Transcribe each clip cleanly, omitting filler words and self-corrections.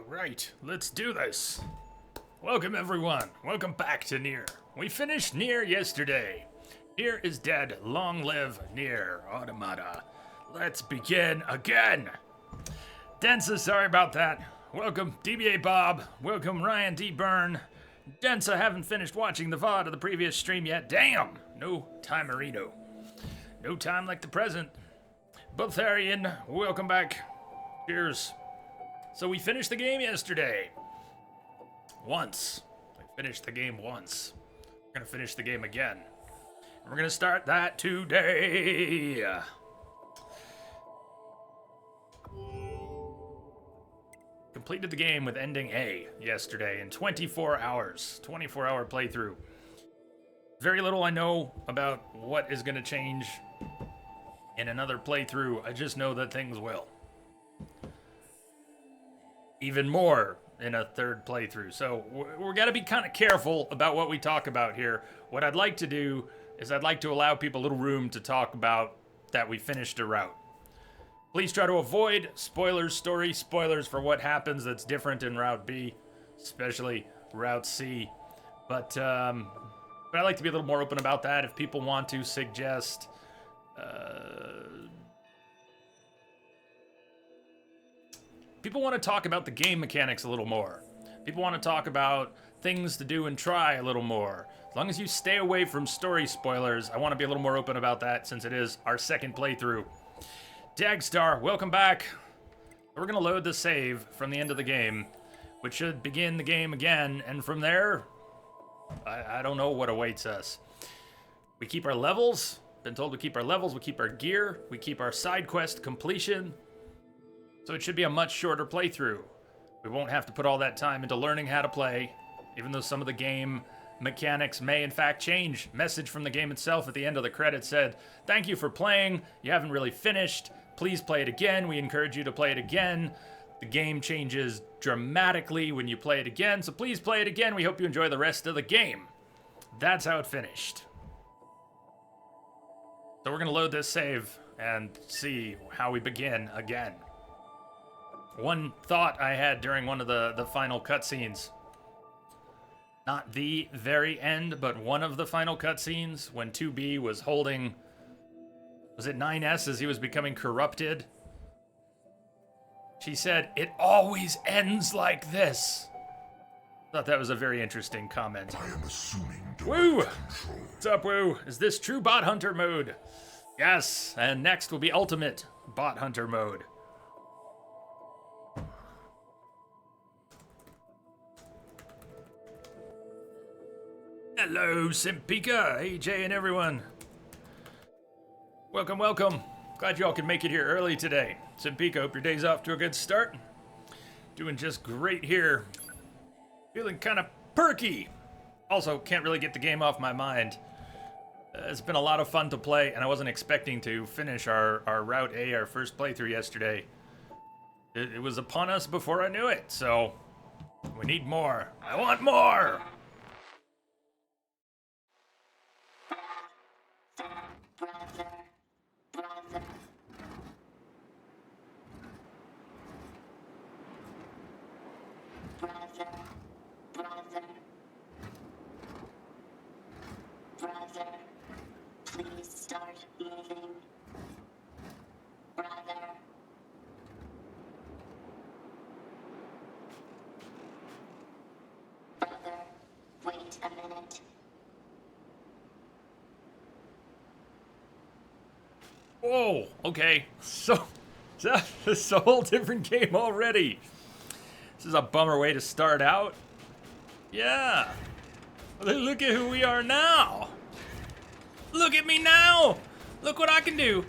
Right, let's do this. Welcome everyone. Welcome back to NieR. We finished NieR yesterday. NieR is dead. Long live NieR Automata. Let's begin again. Densa, sorry about that. Welcome DBA Bob. Welcome Ryan D. Byrne. Densa, haven't finished watching the VOD of the previous stream yet. Damn! No timerino. No time like the present. Butharian, welcome back. Cheers. So we finished the game yesterday. Once. We finished the game once. We're gonna finish the game again. And we're gonna start that today. Completed the game with ending A yesterday in 24 hours. 24-hour playthrough. Very little I know about what is gonna change in another playthrough. I just know that things will. Even more in a third playthrough. So we're gonna be kind of careful about what we talk about here. What I'd like to do is I'd like to allow people a little room to talk about that we finished a route. Please try to avoid spoilers, story spoilers for what happens that's different in Route B, especially Route C. But I like to be a little more open about that. If people want to suggest people want to talk about the game mechanics a little more. People want to talk about things to do and try a little more. As long as you stay away from story spoilers, I want to be a little more open about that since it is our second playthrough. Dagstar, welcome back. We're going to load the save from the end of the game, which should begin the game again, and from there, I don't know what awaits us. We keep our levels. Been told we keep our levels, we keep our gear, we keep our side quest completion. So it should be a much shorter playthrough. We won't have to put all that time into learning how to play, even though some of the game mechanics may in fact change. Message from the game itself at the end of the credits said, "Thank you for playing. You haven't really finished. Please play it again. We encourage you to play it again. The game changes dramatically when you play it again, so please play it again. We hope you enjoy the rest of the game." That's how it finished. So we're gonna load this save and see how we begin again. One thought I had during one of the final cutscenes, not the very end, but one of the final cutscenes when 2B was holding, was it 9S as he was becoming corrupted? She said, "It always ends like this." Thought that was a very interesting comment. I am assuming Woo! control. What's up, Woo? Is this true bot hunter mode? Yes, and next will be ultimate bot hunter mode. Hello, Simpika, AJ, and everyone. Welcome, welcome. Glad you all can make it here early today. Simpika, hope your day's off to a good start. Doing just great here. Feeling kind of perky. Also, can't really get the game off my mind. It's been a lot of fun to play, and I wasn't expecting to finish our Route A, our first playthrough yesterday. It was upon us before I knew it, so we need more. I want more! Brother, please start moving. Brother. Brother, wait a minute. Whoa, okay. So it's a whole different game already. This is a bummer way to start out. Yeah. Look at who we are now. Look at me now. Look what I can do.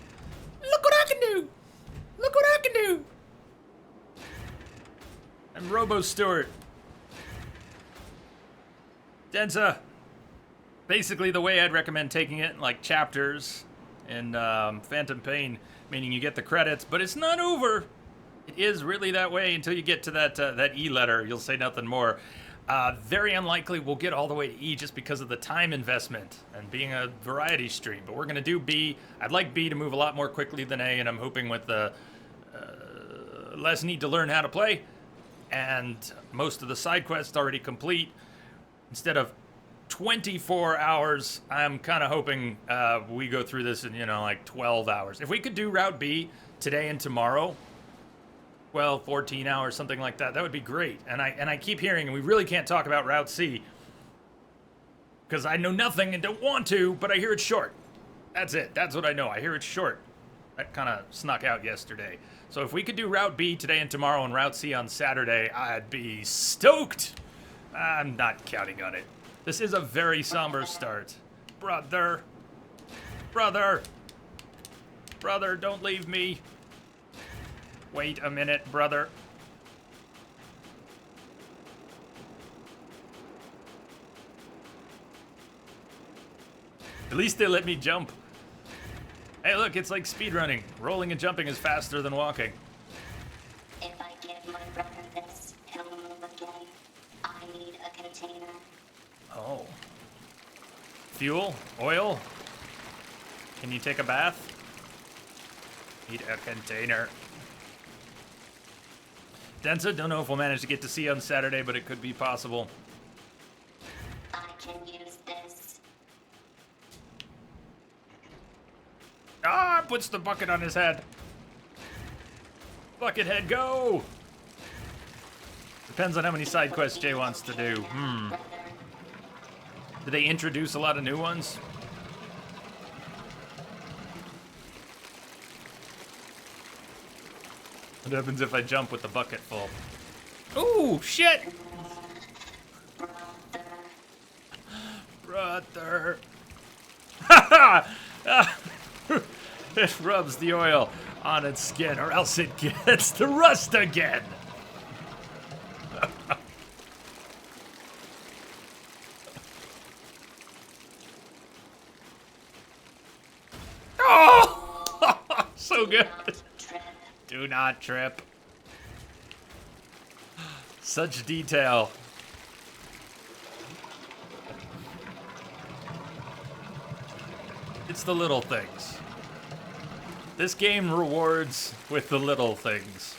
Look what I can do. Look what I can do. I'm Robo Stewart. Densa. Basically the way I'd recommend taking it, like chapters in Phantom Pain, meaning you get the credits, but it's not over. It is really that way until you get to that E letter. You'll say nothing more. Very unlikely we'll get all the way to E just because of the time investment and being a variety stream. But we're going to do B. I'd like B to move a lot more quickly than A, and I'm hoping with the less need to learn how to play, and most of the side quests already complete. Instead of 24 hours, I'm kind of hoping we go through this in, like 12 hours. If we could do Route B today and tomorrow, 12, 14 hours, something like that, that would be great. And I keep hearing, and we really can't talk about Route C, because I know nothing and don't want to, but I hear it's short. That's it. That's what I know. I hear it's short. That kind of snuck out yesterday. So if we could do Route B today and tomorrow and Route C on Saturday, I'd be stoked. I'm not counting on it. This is a very somber start. Brother. Brother. Brother, don't leave me. Wait a minute, brother. At least they let me jump. Hey, look, it's like speedrunning. Rolling and jumping is faster than walking. If I give my brother this, he'll move again. I need a container. Oh. Fuel? Oil? Can you take a bath? Need a container. Densa, don't know if we'll manage to get to sea on Saturday, but it could be possible. I can use this. Ah, puts the bucket on his head. Buckethead, go! Depends on how many side quests Jay wants to do. Did they introduce a lot of new ones? What happens if I jump with the bucket full? Ooh, shit! Brother. It rubs the oil on its skin, or else it gets the rust again. Oh! So good. Do not trip. Such detail. It's the little things. This game rewards with the little things.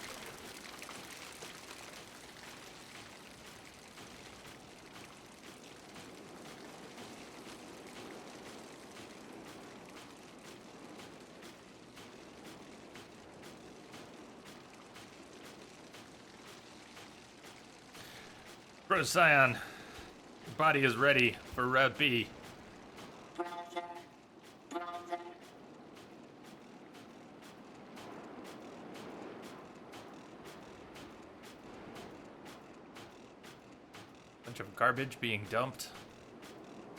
Procyon, your body is ready for Route B. Brother. Bunch of garbage being dumped.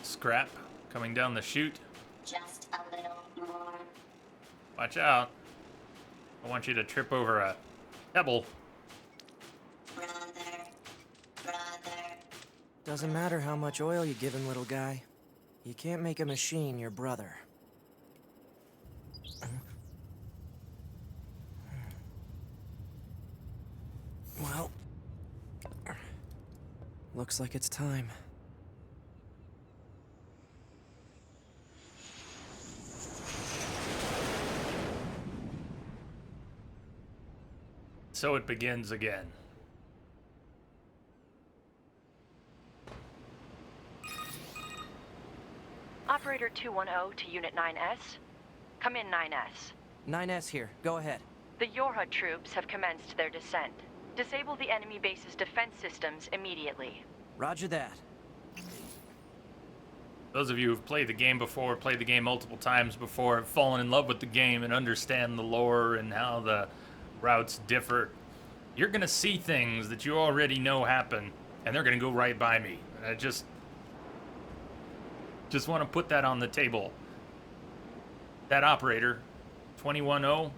Scrap coming down the chute. Just a little more. Watch out. I want you to trip over a pebble. Brother. Doesn't matter how much oil you give him, little guy. You can't make a machine your brother. Well, looks like it's time. So it begins again. Operator 210 to Unit 9S. Come in, 9S. 9S here. Go ahead. The Yorha troops have commenced their descent. Disable the enemy base's defense systems immediately. Roger that. Those of you who've played the game before, played the game multiple times before, have fallen in love with the game and understand the lore and how the routes differ, you're gonna see things that you already know happen, and they're gonna go right by me. I just want to put that on the table. That operator, 210,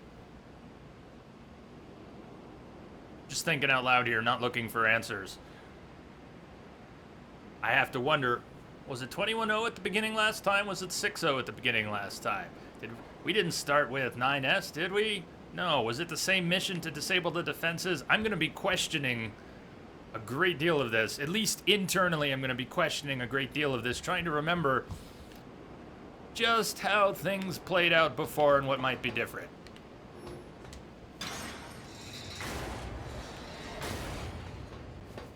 just thinking out loud here, not looking for answers. I have to wonder, was it 210 at the beginning last time? Was it 60 at the beginning last time? We didn't start with 9S, did we? No, was it the same mission to disable the defenses? I'm going to be questioning a great deal of this. At least internally, I'm going to be questioning a great deal of this, trying to remember just how things played out before and what might be different.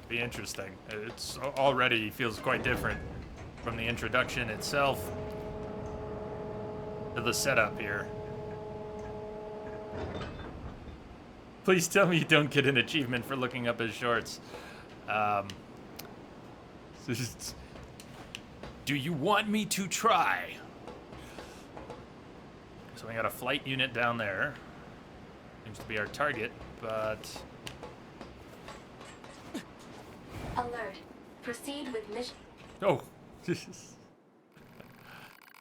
Be interesting. It's already feels quite different from the introduction itself to the setup here. Please tell me you don't get an achievement for looking up his shorts. Do you want me to try? So we got a flight unit down there. Seems to be our target, but... Alert. Proceed with mission. Oh.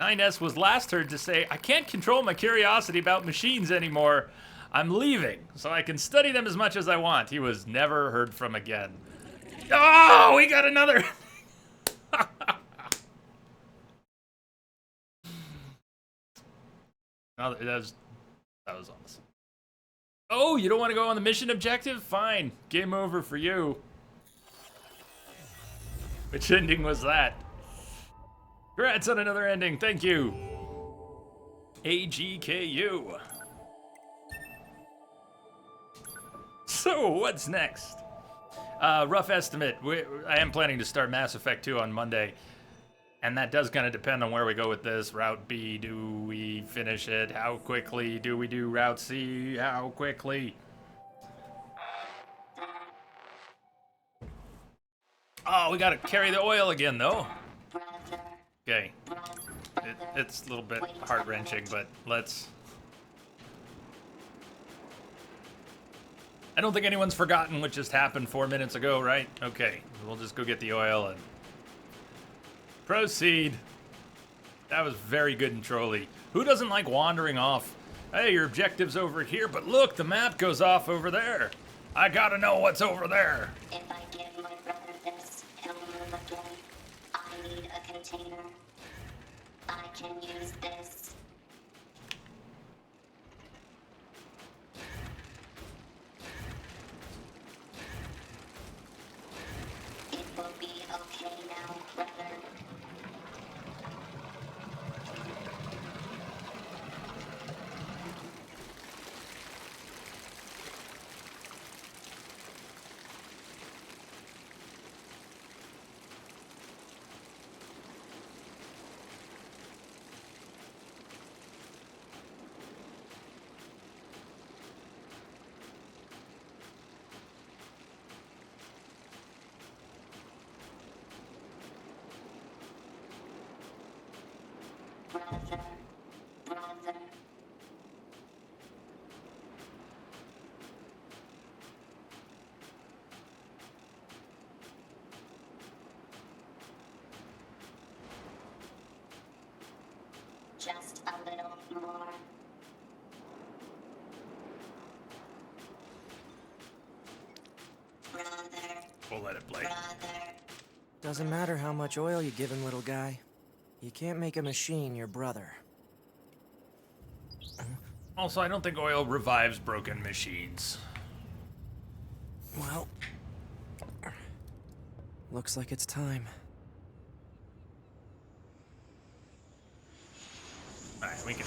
9S was last heard to say, I can't control my curiosity about machines anymore. I'm leaving, so I can study them as much as I want. He was never heard from again. Oh, we got another. Oh, that was awesome. Oh, you don't want to go on the mission objective? Fine. Game over for you. Which ending was that? Congrats on another ending. Thank you. AGKU. So, what's next? Rough estimate. I am planning to start Mass Effect 2 on Monday. And that does kind of depend on where we go with this. Route B, do we finish it? How quickly? Do we do Route C? How quickly? Oh, we gotta carry the oil again, though. Okay. It's a little bit heart-wrenching, but let's... I don't think anyone's forgotten what just happened 4 minutes ago, right? Okay, we'll just go get the oil and... proceed. That was very good and trolly. Who doesn't like wandering off? Hey, your objective's over here, but look, the map goes off over there. I gotta know what's over there. If I give my brother this, he'll move again. I need a container. I can use this. It will be okay now, brother. Brother, brother. Just a little more. Brother, We'll let it play. brother. Doesn't matter how much oil you give him, little guy. You can't make a machine your brother. Also, I don't think oil revives broken machines. Well, looks like it's time. Alright, we can...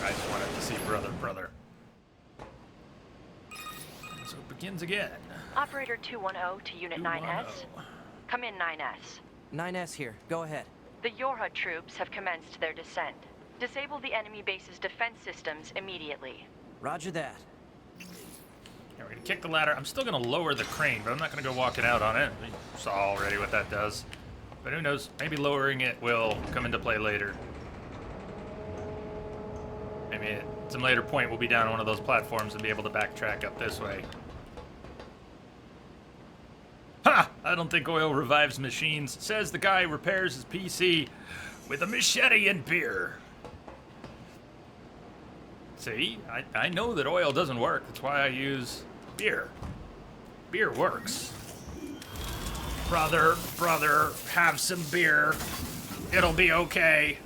I just wanted to see brother. So it begins again. Operator 210 to Unit 9S. 210. Come in, 9S. 9S here. Go ahead. The Yorha troops have commenced their descent. Disable the enemy base's defense systems immediately. Roger that. Yeah, we're gonna kick the ladder. I'm still gonna lower the crane, but I'm not gonna go walking out on it. We saw already what that does. But who knows? Maybe lowering it will come into play later. Maybe at some later point we'll be down on one of those platforms and be able to backtrack up this way. Ha! I don't think oil revives machines, says the guy who repairs his PC with a machete and beer. See, I know that oil doesn't work. That's why I use beer. Beer works. Brother, have some beer. It'll be okay.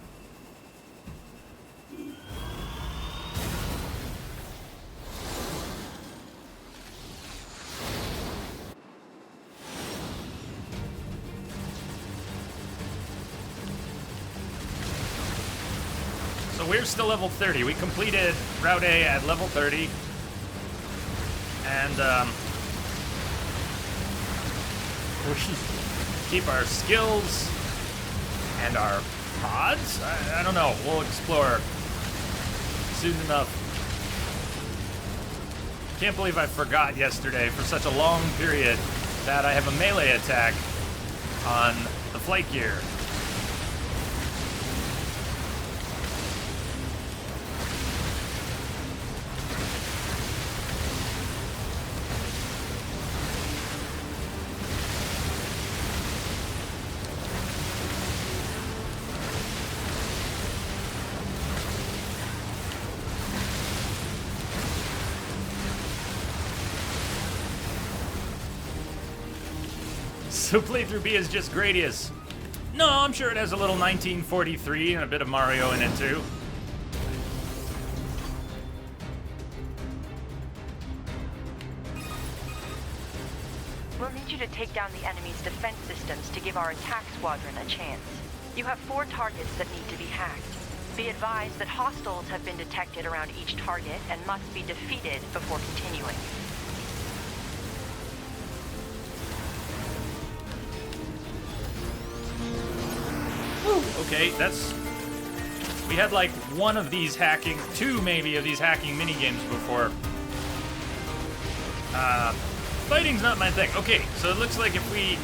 So we're still level 30. We completed Route A at level 30. And, we keep our skills and our pods? I don't know. We'll explore soon enough. Can't believe I forgot yesterday for such a long period that I have a melee attack on the flight gear. So playthrough B is just Gradius. No, I'm sure it has a little 1943 and a bit of Mario in it too. We'll need you to take down the enemy's defense systems to give our attack squadron a chance. You have 4 targets that need to be hacked. Be advised that hostiles have been detected around each target and must be defeated before continuing. Okay, that's... We had like one of these hacking, 2 maybe of these hacking minigames before. Fighting's not my thing. Okay, so it looks like if we,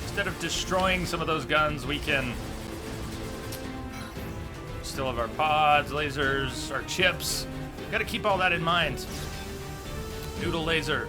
instead of destroying some of those guns, we can still have our pods, lasers, our chips. Gotta keep all that in mind. Noodle laser.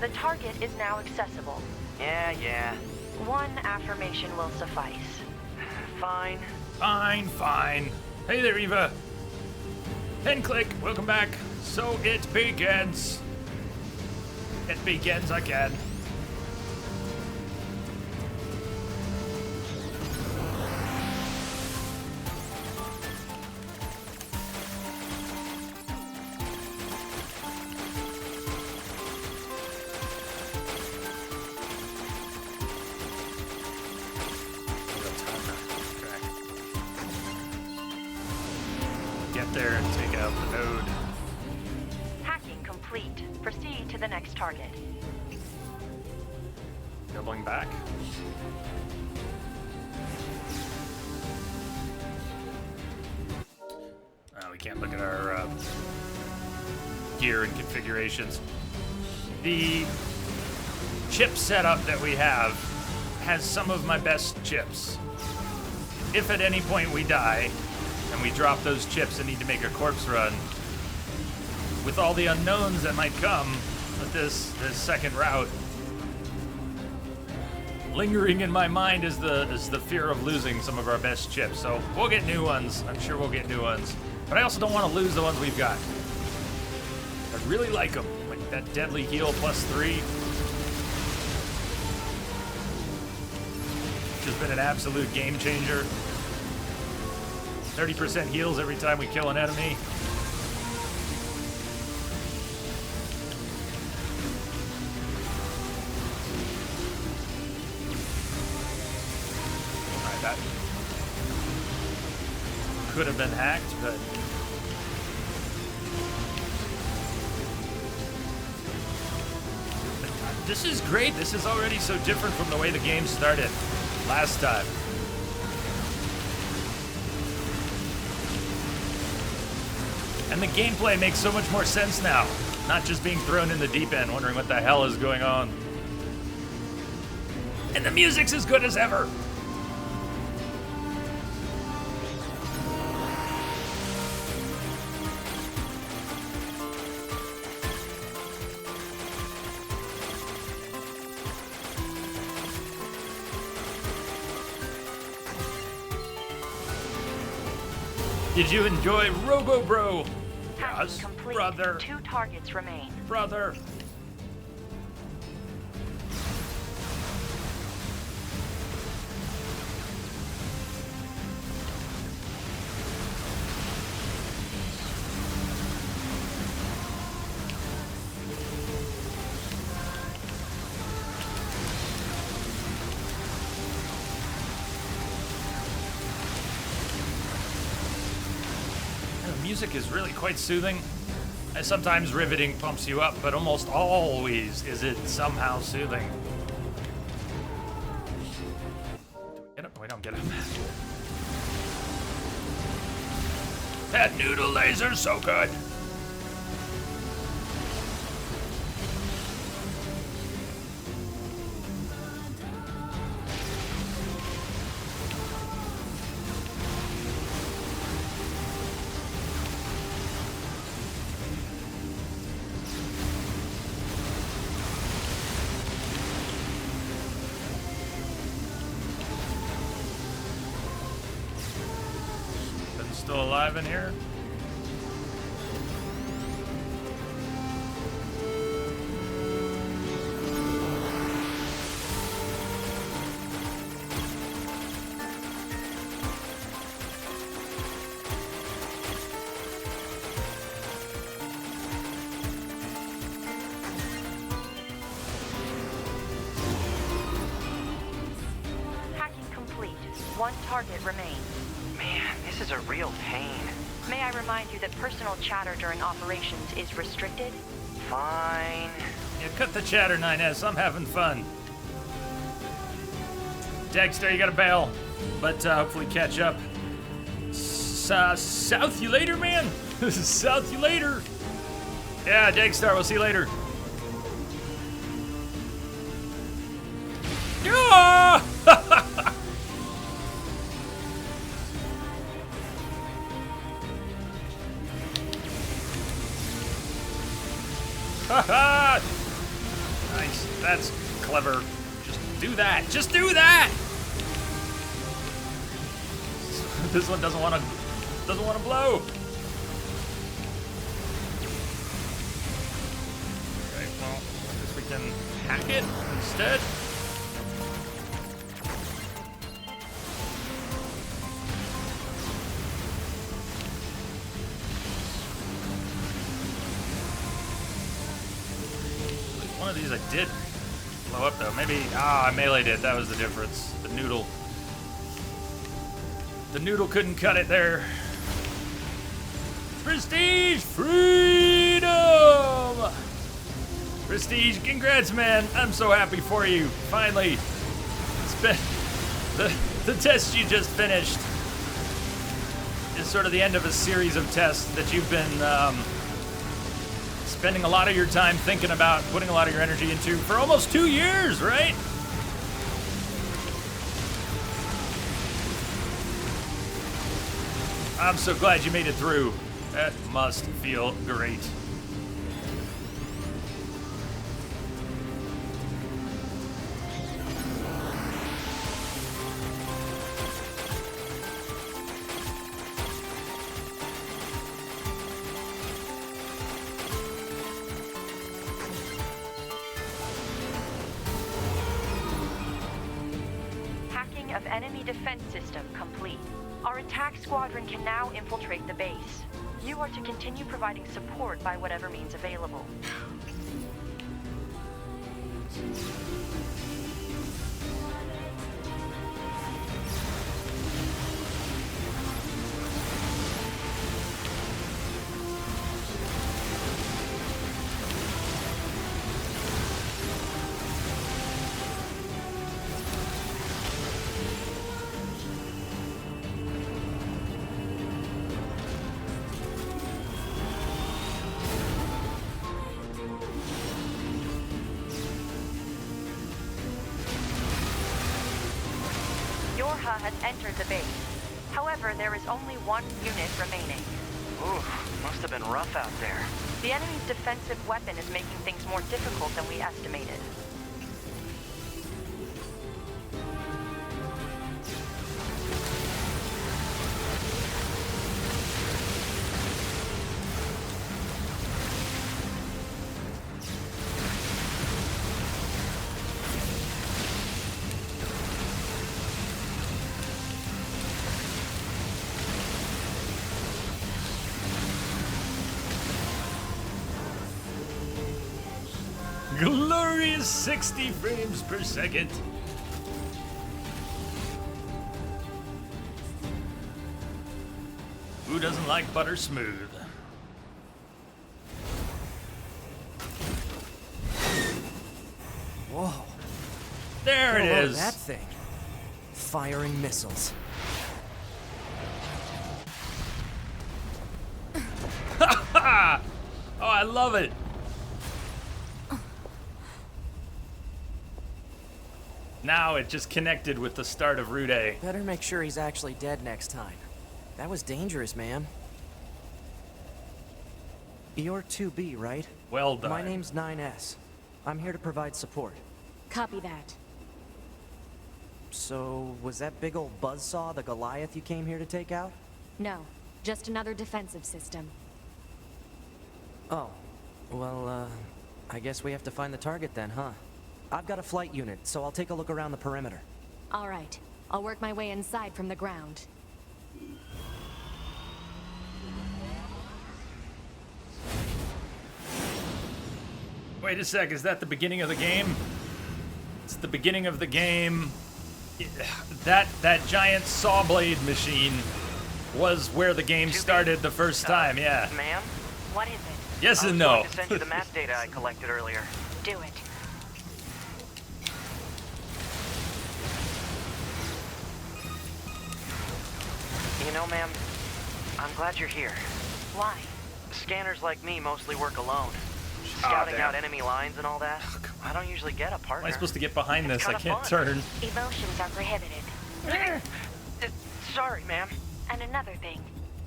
The target is now accessible. Yeah. 1 affirmation will suffice. Fine. Fine. Hey there, Eva. Pen click, welcome back. So it begins. It begins again. Get there and take out the node. Hacking complete. Proceed to the next target. Doubling back. We can't look at our gear and configurations. The chip setup that we have has some of my best chips. If at any point we die, and we drop those chips and need to make a corpse run, with all the unknowns that might come with this second route, lingering in my mind is the fear of losing some of our best chips. So we'll get new ones. I'm sure we'll get new ones. But I also don't want to lose the ones we've got. I really like them. Like that deadly heal +3. Which has been an absolute game changer. 30% heals every time we kill an enemy. Alright, that could have been hacked, but this is great. This is already so different from the way the game started last time. And the gameplay makes so much more sense now. Not just being thrown in the deep end, wondering what the hell is going on. And the music's as good as ever. Did you enjoy Robo Bro? Hacking Yes, complete. brother. 2 targets remain. Brother. music is really quite soothing. Sometimes riveting pumps you up, but almost always is it somehow soothing. Do we get him? We don't get him. That noodle laser's so good. Still alive in here? Hacking complete. One target remains. Man, this is a real pain. May I remind you that personal chatter during operations is restricted? Fine. Yeah, cut the chatter, 9S. I'm having fun. Dexter, you gotta bail, but hopefully catch up. South you later, man. South you later. Yeah, Dexter, we'll see you later. Yeah! Haha! Nice. That's clever. Just do that. Just do that. This one doesn't want to blow. Okay, well, I guess we can hack it instead. One of these I did blow up though. Maybe, I meleeed it. That was the difference. The noodle. The noodle couldn't cut it there. Prestige freedom! Prestige, congrats, man. I'm so happy for you. Finally. It's been, the test you just finished is sort of the end of a series of tests that you've been, spending a lot of your time thinking about, putting a lot of your energy into for almost 2 years, right? I'm so glad you made it through. That must feel great. Hacking of enemy defense system complete. Our attack squadron can now infiltrate the base. You are to continue providing support by whatever means available. Has entered the base. However, there is only one unit remaining. Ooh, must have been rough out there. The enemy's defensive weapon is making things more difficult than we estimated. Glorious 60 frames per second. Who doesn't like butter smooth? Whoa. There it Get a load of is. that thing. Firing missiles. Oh, I love it. Now it just connected with the start of Route A. Better make sure he's actually dead next time. That was dangerous, man. You're 2B, right? Well done. My name's 9S. I'm here to provide support. Copy that. So, was that big old buzzsaw the Goliath you came here to take out? No, just another defensive system. Oh, well, I guess we have to find the target then, huh? I've got a flight unit, so I'll take a look around the perimeter. All right, I'll work my way inside from the ground. Wait a sec, is that the beginning of the game? It's the beginning of the game. That giant saw blade machine was where the game started the first time, yeah. Ma'am? What is it? Yes I and was no. going to send you the map data I collected earlier. Do it. You know, ma'am, I'm glad you're here. Why? Scanners like me mostly work alone. Scouting damn. out enemy lines and all that. I don't usually get a Am partner. I supposed to get behind It's this? I kinda can't fun. turn. Emotions are prohibited. Sorry, ma'am. And another thing,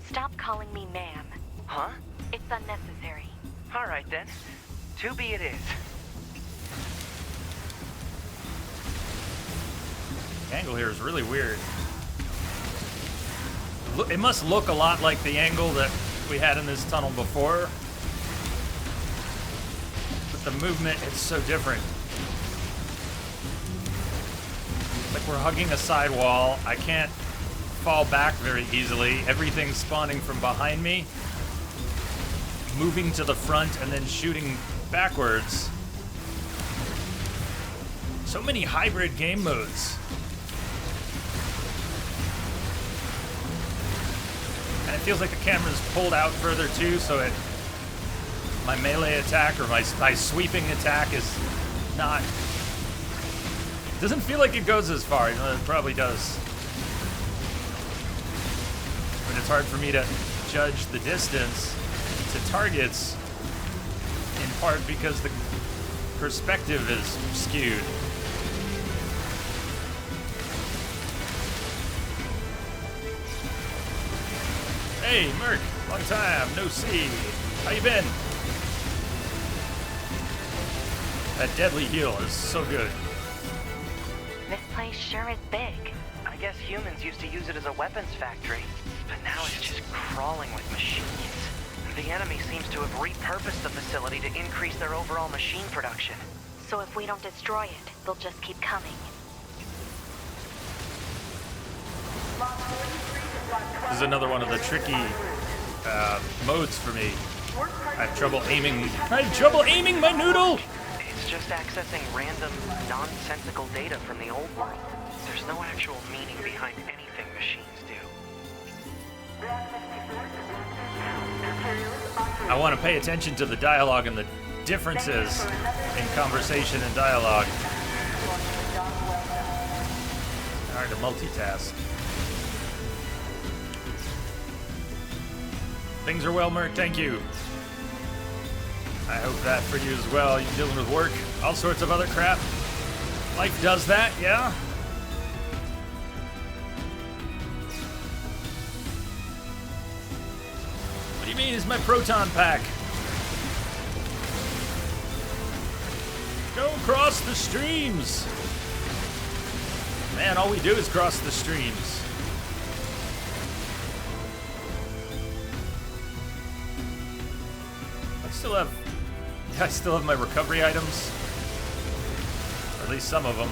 stop calling me ma'am. Huh? It's unnecessary. All right, then. 2B it is. The angle here is really weird. It must look a lot like the angle that we had in this tunnel before. But the movement is so different. Like we're hugging a sidewall. I can't fall back very easily. Everything's spawning from behind me, moving to the front, and then shooting backwards. So many hybrid game modes. And it feels like the camera's pulled out further too, so my melee attack or my sweeping attack is not... Doesn't feel like it goes as far, even though it probably does. But it's hard for me to judge the distance to targets, in part because the perspective is skewed. Hey, Merc, long time, no see. How you been? That deadly heal is so good. This place sure is big. I guess humans used to use it as a weapons factory, but now it's just crawling with machines. The enemy seems to have repurposed the facility to increase their overall machine production. So if we don't destroy it, they'll just keep coming. This is another one of the tricky modes for me. I have trouble aiming my noodle! It's just accessing random, nonsensical data from the old world. There's no actual meaning behind anything machines do. I want to pay attention to the dialogue and the differences in conversation and dialogue. Hard to multitask. Things are well, Merc, thank you. I hope that for you as well. You're dealing with work, all sorts of other crap. Life does that, yeah? What do you mean, is my proton pack? Go cross the streams! Man, all we do is cross the streams. I still have my recovery items. Or at least some of them.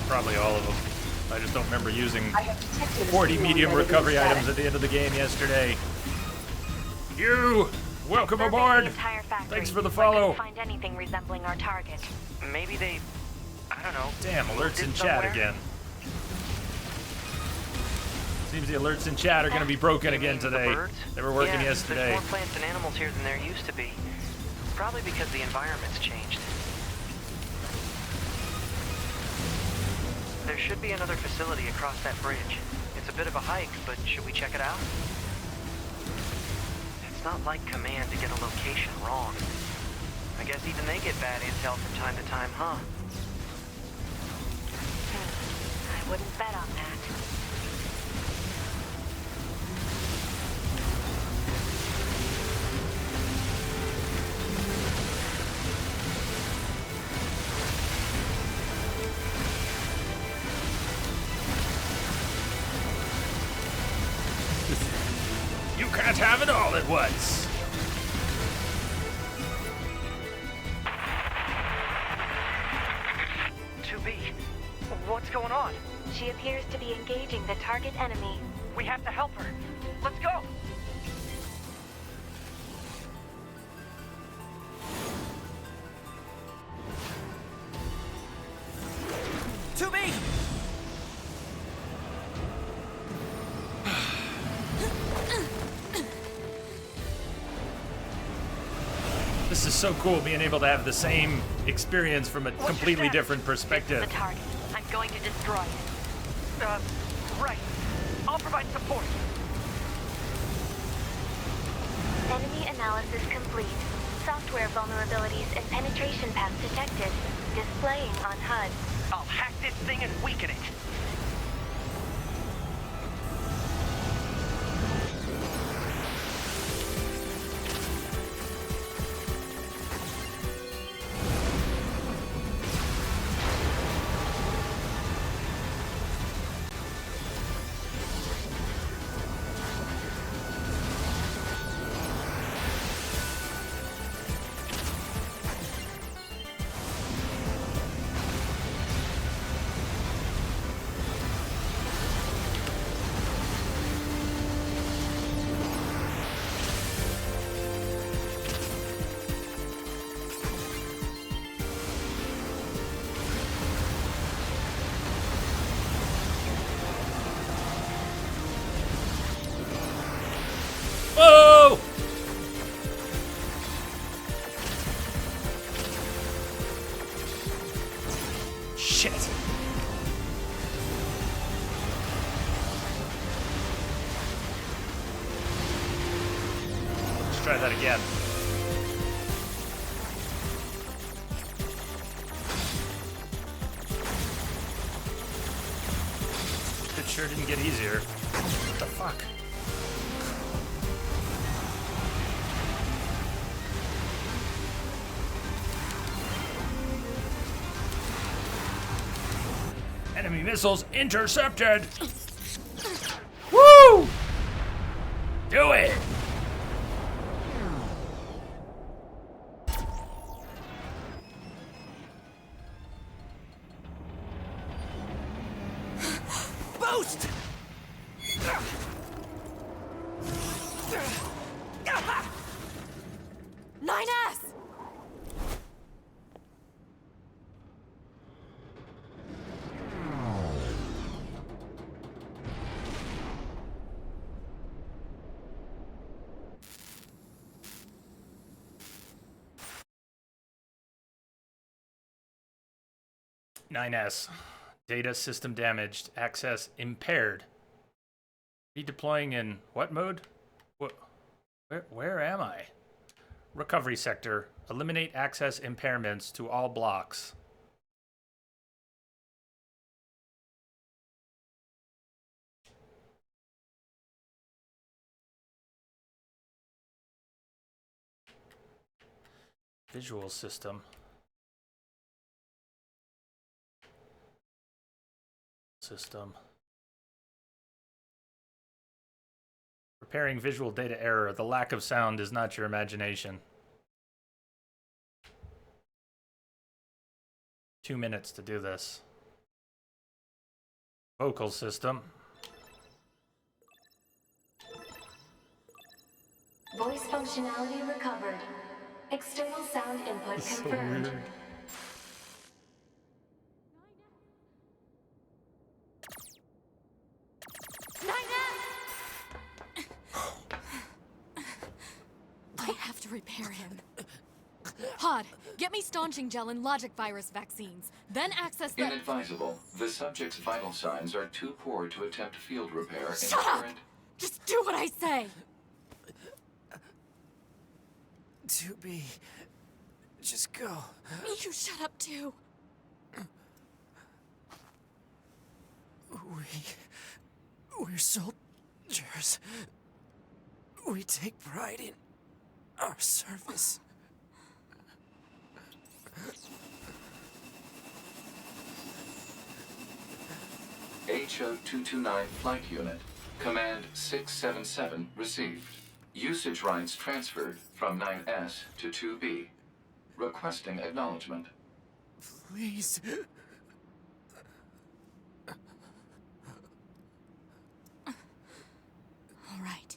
Probably all of them. I just don't remember using 40 medium recovery items at the end of the game yesterday. You! Welcome Surveyed aboard! the entire factory, Thanks for the but I couldn't follow. find anything resembling our target. Maybe they I don't know. Damn, alerts in moved it chat somewhere? again. Seems the alerts in chat are going to be broken You again mean the today. birds? They were working yeah, yesterday. There's more plants and animals here than there used to be. Probably because the environment's changed. There should be another facility across that bridge. It's a bit of a hike, but should we check it out? It's not like Command to get a location wrong. I guess even they get bad intel from time to time, huh? I wouldn't bet on that. You can't have it all at once. What's going on? She appears to be engaging the target enemy. We have to help her. Let's go! To me! This is so cool, being able to have the same experience from a completely that? different This is perspective. the target. I'm going to destroy it. Right. I'll provide support. Enemy analysis complete. Software vulnerabilities and penetration paths detected. Displaying on HUD. I'll hack this thing and weaken it. Whoa! Shit. Let's try that again. It sure didn't get easier. What the fuck? Enemy missiles intercepted! Woo! Do it! Boost! 9S! (9S). Data system damaged. Access impaired. Redeploying in what mode? What? Where am I? Recovery sector. Eliminate access impairments to all blocks. Visual system. System. Repairing visual data error. The lack of sound is not your imagination. 2 minutes to do this. Vocal system. Voice functionality recovered. External sound input So confirmed. weird. to repair him. Pod, get me staunching gel and logic virus vaccines. Then access the... Inadvisable. The subject's vital signs are too poor to attempt field repair in Shut up! current... Just do what I say! 2B. Just go. You shut up too. We're soldiers. We take pride in our service. HO-229 Flight Unit. Command 677 received. Usage rights transferred from 9S to 2B. Requesting acknowledgement. Please. All right.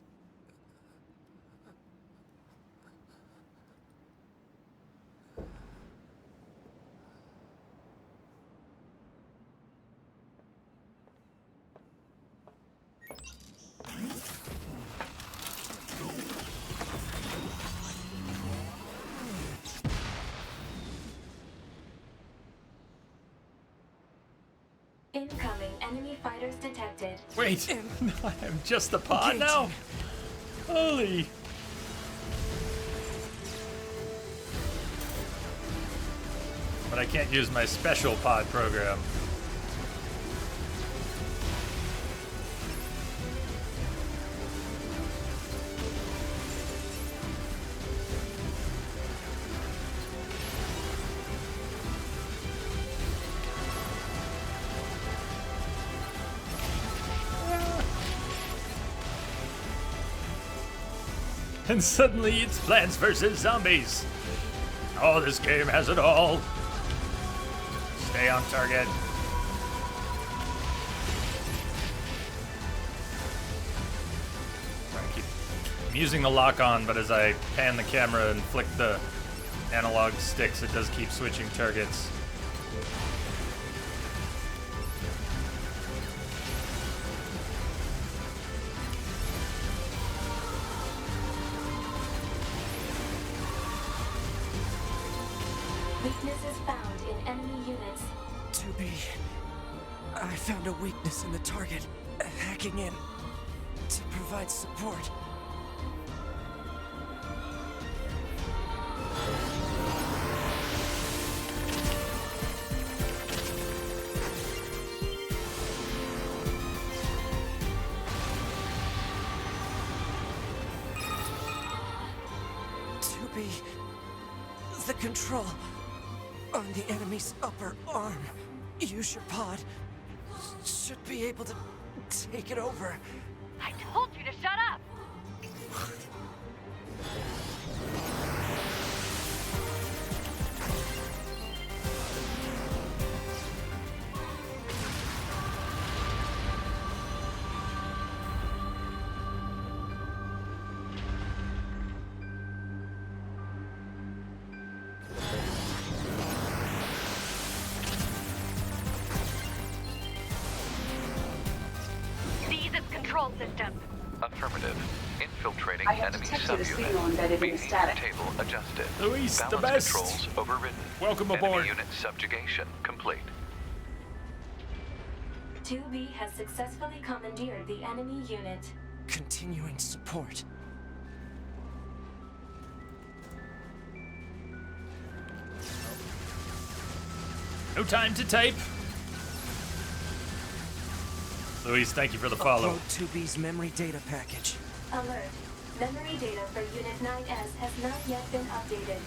Incoming enemy fighters detected. Wait, I'm just a pod now? Holy. But I can't use my special pod program. And suddenly it's Plants vs. Zombies. Oh, this game has it all. Stay on target. I'm using the lock on, but as I pan the camera and flick the analog sticks, it does keep switching targets. Weaknesses found in enemy units. 2B. I found a weakness in the target. Hacking in to provide support. The control on the enemy's upper arm. Use your pod. Should be able to take it over. I told you to shut up! Seize its control system. Affirmative. Infiltrating I have enemy detected a subunit. signal embedded in the Behavior static. table adjusted. Luis, the Balance best. controls overridden. Welcome Enemy aboard. unit subjugation complete. 2B has successfully commandeered the enemy unit. Continuing support. No time to type. Luis, thank you for the follow. Upload 2B's memory data package. Alert. Memory data for Unit 9S has not yet been updated.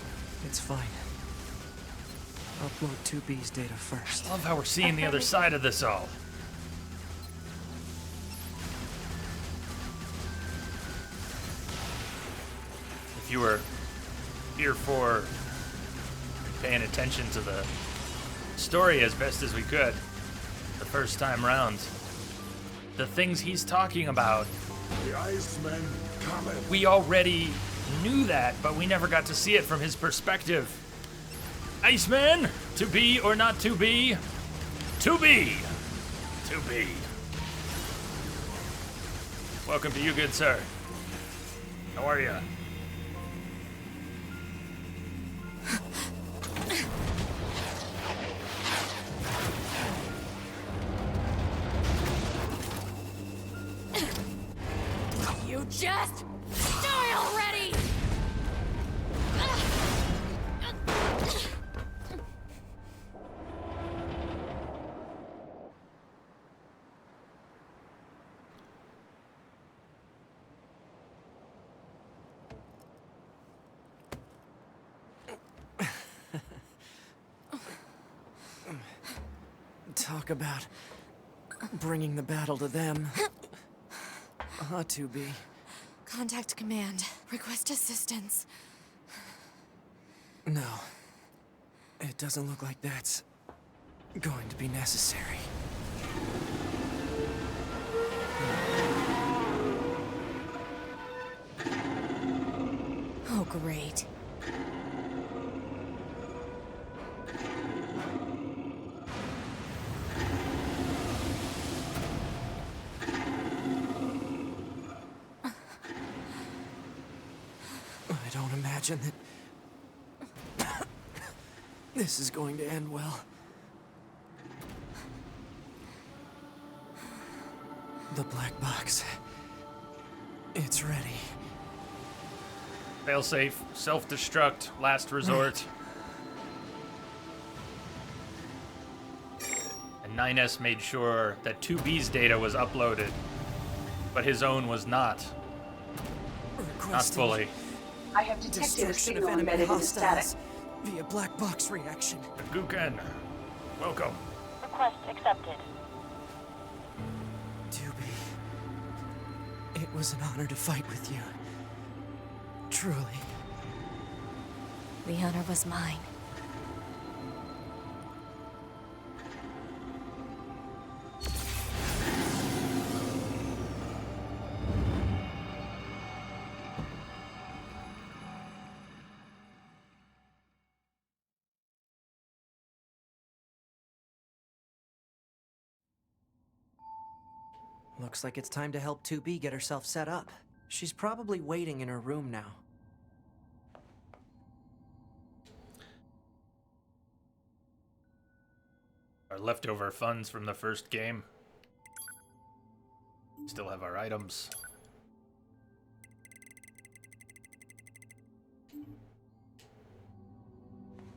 It's fine. Upload 2B's data first. Love how we're seeing the other side of this all. If you were here for paying attention to the story as best as we could the first time round, the things he's talking about, The Iceman coming. we already knew that, but we never got to see it from his perspective. Iceman, to be or not to be? To be. To be. Welcome to you, good sir. How are you? You just die already! Talk about bringing the battle to them. Ought to be. Contact command. Request assistance. No. It doesn't look like that's going to be necessary. Oh, great. I don't imagine that this is going to end well. The black box. It's ready. Failsafe, self-destruct, last resort. And 9S made sure that 2B's data was uploaded, but his own was not. Not Requesting fully. I have detected a destruction of signal enemy embedded in the static. hostiles via black box reaction. Guken, welcome. Request accepted. 2B. It was an honor to fight with you. Truly. The honor was mine. Looks like it's time to help 2B get herself set up. She's probably waiting in her room now. Our leftover funds from the first game. Still have our items.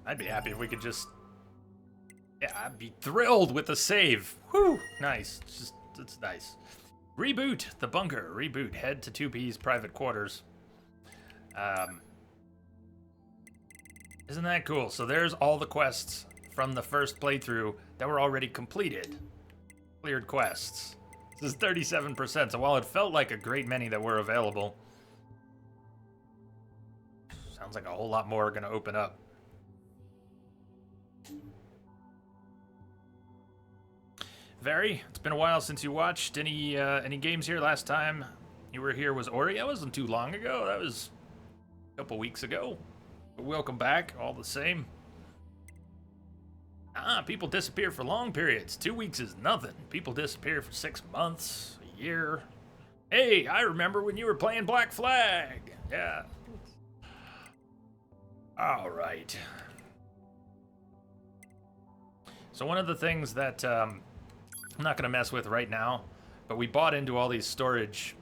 I'd be happy if we could just... Yeah, I'd be thrilled with the save. Whew, nice. It's nice. Reboot the bunker. Reboot. Head to 2B's private quarters. Isn't that cool? So there's all the quests from the first playthrough that were already completed. Cleared quests. This is 37%, so while it felt like a great many that were available, sounds like a whole lot more are going to open up. Very, it's been a while since you watched any games here. Last time you were here was Ori. That wasn't too long ago. That was a couple weeks ago. But welcome back, all the same. People disappear for long periods. 2 weeks is nothing. People disappear for 6 months, a year. Hey, I remember when you were playing Black Flag. Yeah. All right. So one of the things that I'm not going to mess with right now, but we bought into all these storage,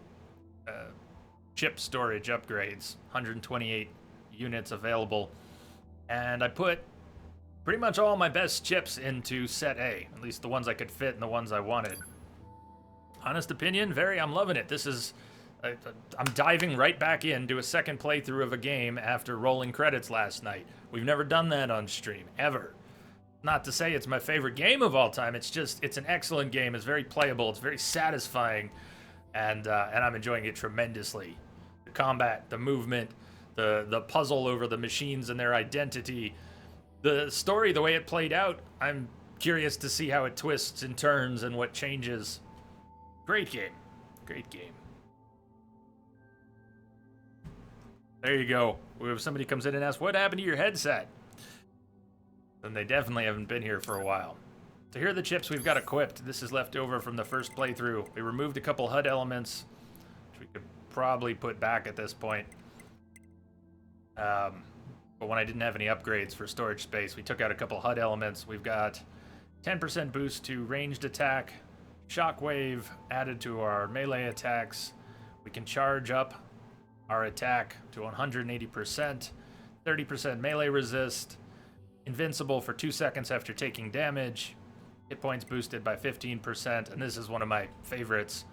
chip storage upgrades, 128 units available, and I put pretty much all my best chips into set A, at least the ones I could fit and the ones I wanted. Honest opinion, I'm loving it. This is, I'm diving right back into a second playthrough of a game after rolling credits last night. We've never done that on stream, ever. Not to say it's my favorite game of all time, it's just, it's an excellent game, it's very playable, it's very satisfying, and I'm enjoying it tremendously. The combat, the movement, the puzzle over the machines and their identity, the story, the way it played out, I'm curious to see how it twists and turns and what changes. Great game. Great game. There you go. If somebody comes in and asks, what happened to your headset? Then they definitely haven't been here for a while. So here are the chips we've got equipped. This is left over from the first playthrough. We removed a couple HUD elements, which we could probably put back at this point. But when I didn't have any upgrades for storage space, we took out a couple HUD elements. We've got 10% boost to ranged attack, Shockwave added to our melee attacks. We can charge up our attack to 180%, 30% melee resist, invincible for 2 seconds after taking damage, hit points boosted by 15%, and this is one of my favorites.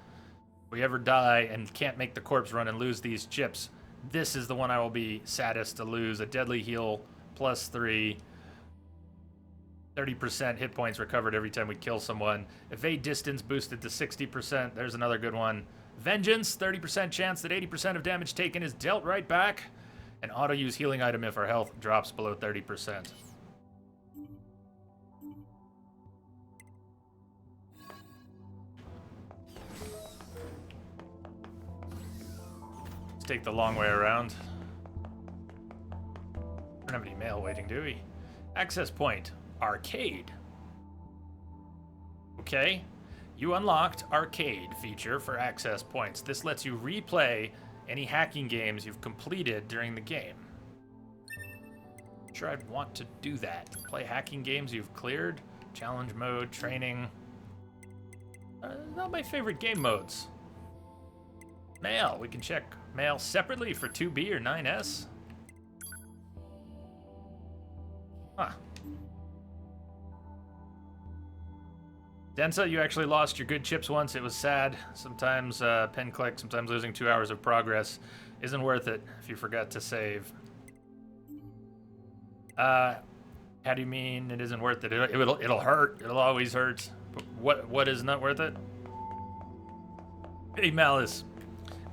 If we ever die and can't make the corpse run and lose these chips, this is the one I will be saddest to lose. A deadly heal plus 3, 30% hit points recovered every time we kill someone. Evade distance boosted to 60%. There's another good one. Vengeance, 30% chance that 80% of damage taken is dealt right back. An auto-use healing item if our health drops below 30%. Let's take the long way around. Don't have any mail waiting, do we? Access point. Arcade. Okay. You unlocked Arcade feature for access points. This lets you replay any hacking games you've completed during the game. Sure, I'd want to do that. Play hacking games you've cleared. Challenge mode, training. Not my favorite game modes. Mail. We can check mail separately for 2B or 9S. Huh. Densa, you actually lost your good chips once. It was sad. Sometimes pen click, sometimes losing 2 hours of progress isn't worth it if you forgot to save. How do you mean it isn't worth it? It'll hurt. It'll always hurt. But what is not worth it? Hey, Malice.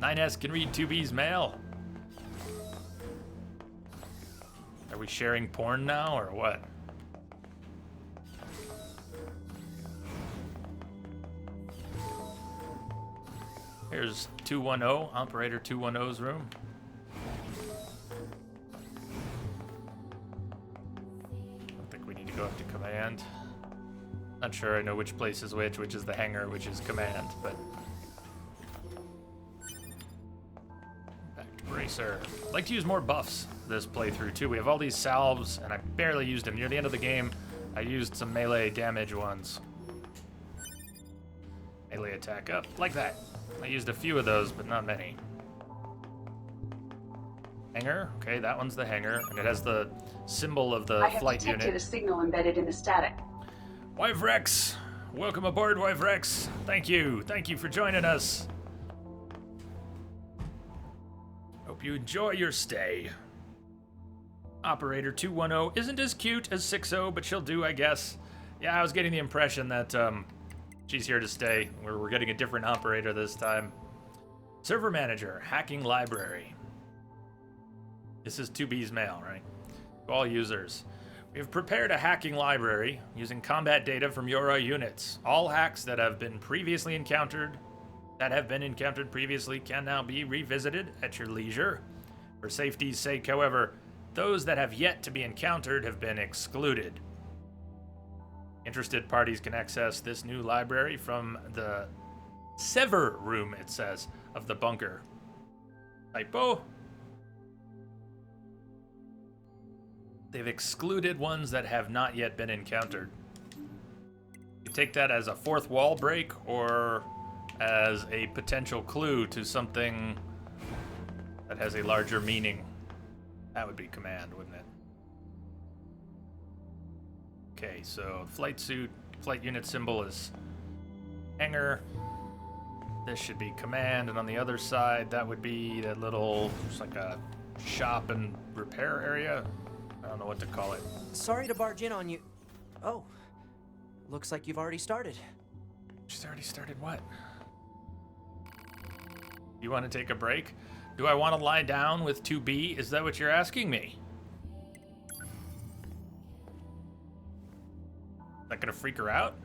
9S can read 2B's mail. Are we sharing porn now or what? Here's 210, Operator 210's room. I don't think we need to go up to command. Not sure I know which place is which is the hangar, which is command, but... Back to Bracer. I'd like to use more buffs this playthrough too. We have all these salves, and I barely used them. Near the end of the game, I used some melee damage ones. Melee attack up, like that. I used a few of those, but not many. Hangar, okay, that one's the hangar, and it has the symbol of the flight unit. I have detected a signal embedded in the static. Wife Rex, welcome aboard, Wife Rex. Thank you for joining us. Hope you enjoy your stay. Operator 210 isn't as cute as 60, but she'll do, I guess. Yeah, I was getting the impression that, she's here to stay. We're getting a different operator this time. Server manager, hacking library. This is 2B's mail, right? To all users. We have prepared a hacking library using combat data from your units. All hacks that have been encountered previously can now be revisited at your leisure. For safety's sake, however, those that have yet to be encountered have been excluded. Interested parties can access this new library from the Sever room, it says, of the bunker. Typo. They've excluded ones that have not yet been encountered. You take that as a fourth wall break or as a potential clue to something that has a larger meaning. That would be command, wouldn't it? Okay, so flight unit symbol is hangar. This should be command, and on the other side, that would be that little, just like a shop and repair area. I don't know what to call it. Sorry to barge in on you. Oh, looks like you've already started. She's already started what? You want to take a break? Do I want to lie down with 2B? Is that what you're asking me? Is that gonna freak her out?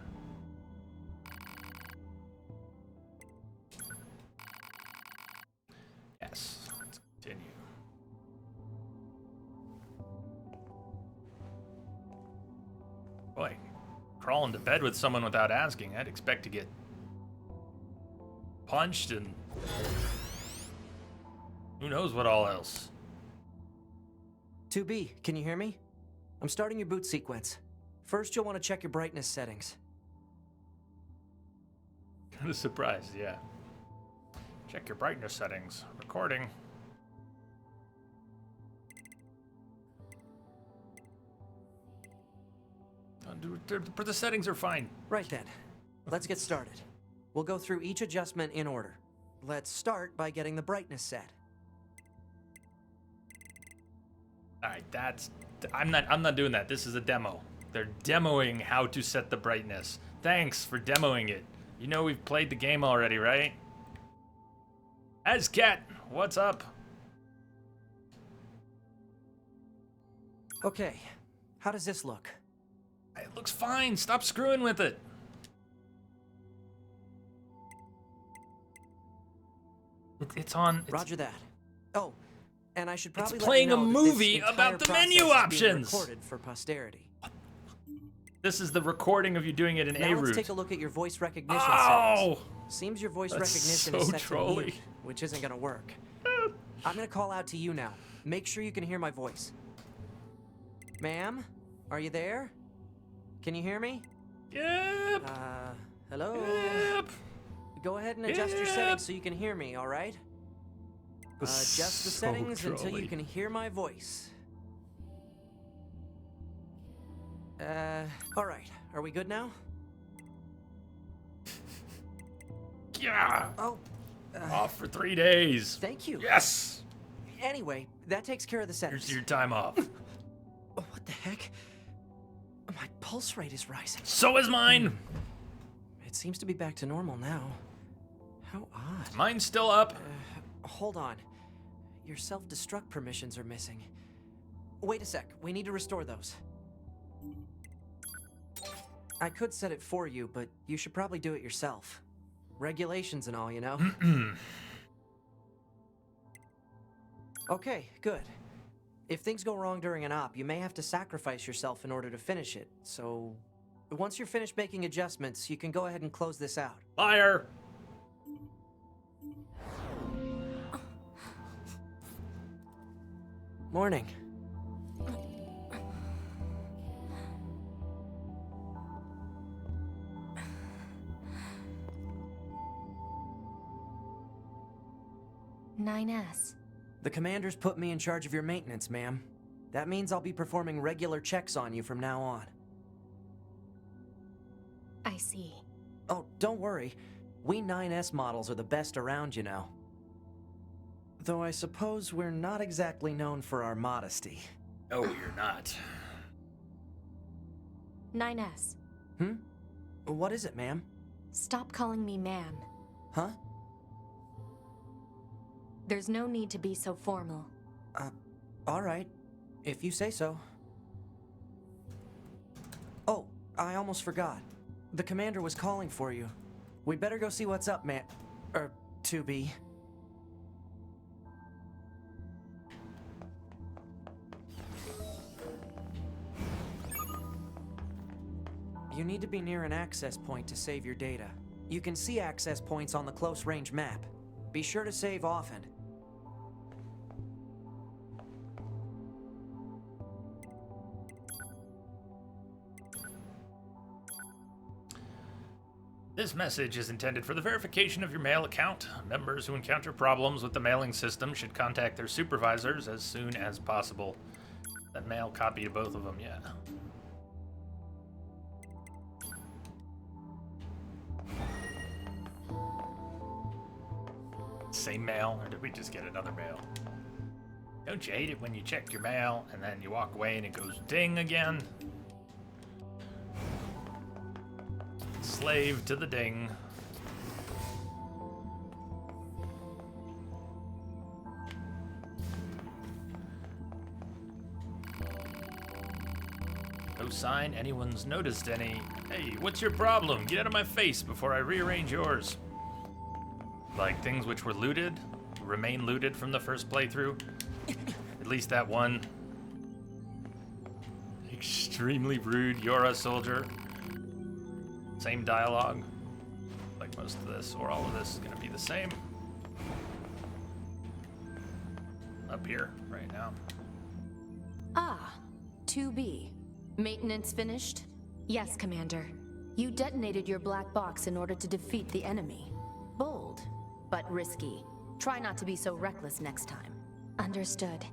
Yes, let's continue. Boy, crawling to bed with someone without asking, I'd expect to get punched and who knows what all else. 2B, can you hear me? I'm starting your boot sequence. First, you'll want to check your brightness settings. Kind of surprised, yeah. Check your brightness settings. Recording. The settings are fine. Right then. Let's get started. We'll go through each adjustment in order. Let's start by getting the brightness set. All right, I'm not doing that. This is a demo. They're demoing how to set the brightness. Thanks for demoing it. You know we've played the game already, right? Azcat, what's up? Okay, how does this look? It looks fine. Stop screwing with it. It's on. Roger that. Oh, and I should probably It's playing let you know a that movie this about the entire menu process is being options. recorded for posterity. This is the recording of you doing it in Now A route. let's take a look at your voice recognition Oh! settings. Seems your voice That's recognition so is set trolly. to mute, which isn't gonna work. I'm gonna call out to you now. Make sure you can hear my voice. Ma'am, are you there? Can you hear me? Yep. Hello? Yep. Go ahead and adjust your settings so you can hear me, all right? Adjust the So settings until trolly. you can hear my voice. All right. Are we good now? Yeah. Oh, Off for 3 days. thank you. Yes. Anyway, that takes care of the settings. Here's your time off. Oh, what the heck? My pulse rate is rising. So is mine. It seems to be back to normal now. How odd. Mine's still up. Hold on. Your self-destruct permissions are missing. Wait a sec. We need to restore those. I could set it for you, but you should probably do it yourself. Regulations and all, you know? Okay, good. If things go wrong during an op, you may have to sacrifice yourself in order to finish it. So, once you're finished making adjustments, you can go ahead and close this out. Liar. Morning. NieR. The commander's put me in charge of your maintenance, ma'am. That means I'll be performing regular checks on you from now on. I see. Oh, don't worry. We 9S models are the best around, you know. Though I suppose we're not exactly known for our modesty. No, you're not. NieR. What is it, ma'am? Stop calling me ma'am. Huh? There's no need to be so formal. All right. If you say so. Oh, I almost forgot. The commander was calling for you. We'd better go see what's up, man. 2B. You need to be near an access point to save your data. You can see access points on the close range map. Be sure to save often. This message is intended for the verification of your mail account. Members who encounter problems with the mailing system should contact their supervisors as soon as possible. That mail copy to both of them, yeah. Same mail, or did we just get another mail? Don't you hate it when you check your mail and then you walk away and it goes ding again? Slave to the ding. No sign anyone's noticed any. Hey, what's your problem? Get out of my face before I rearrange yours. Like things which were looted, remain looted from the first playthrough. At least that one. Extremely rude, you're a soldier. Same dialogue. Like most of this, or all of this is gonna be the same. Up here, right now. Ah, 2B. Maintenance finished? Yes, Commander. You detonated your black box in order to defeat the enemy. Bold, but risky. Try not to be so reckless next time. Understood.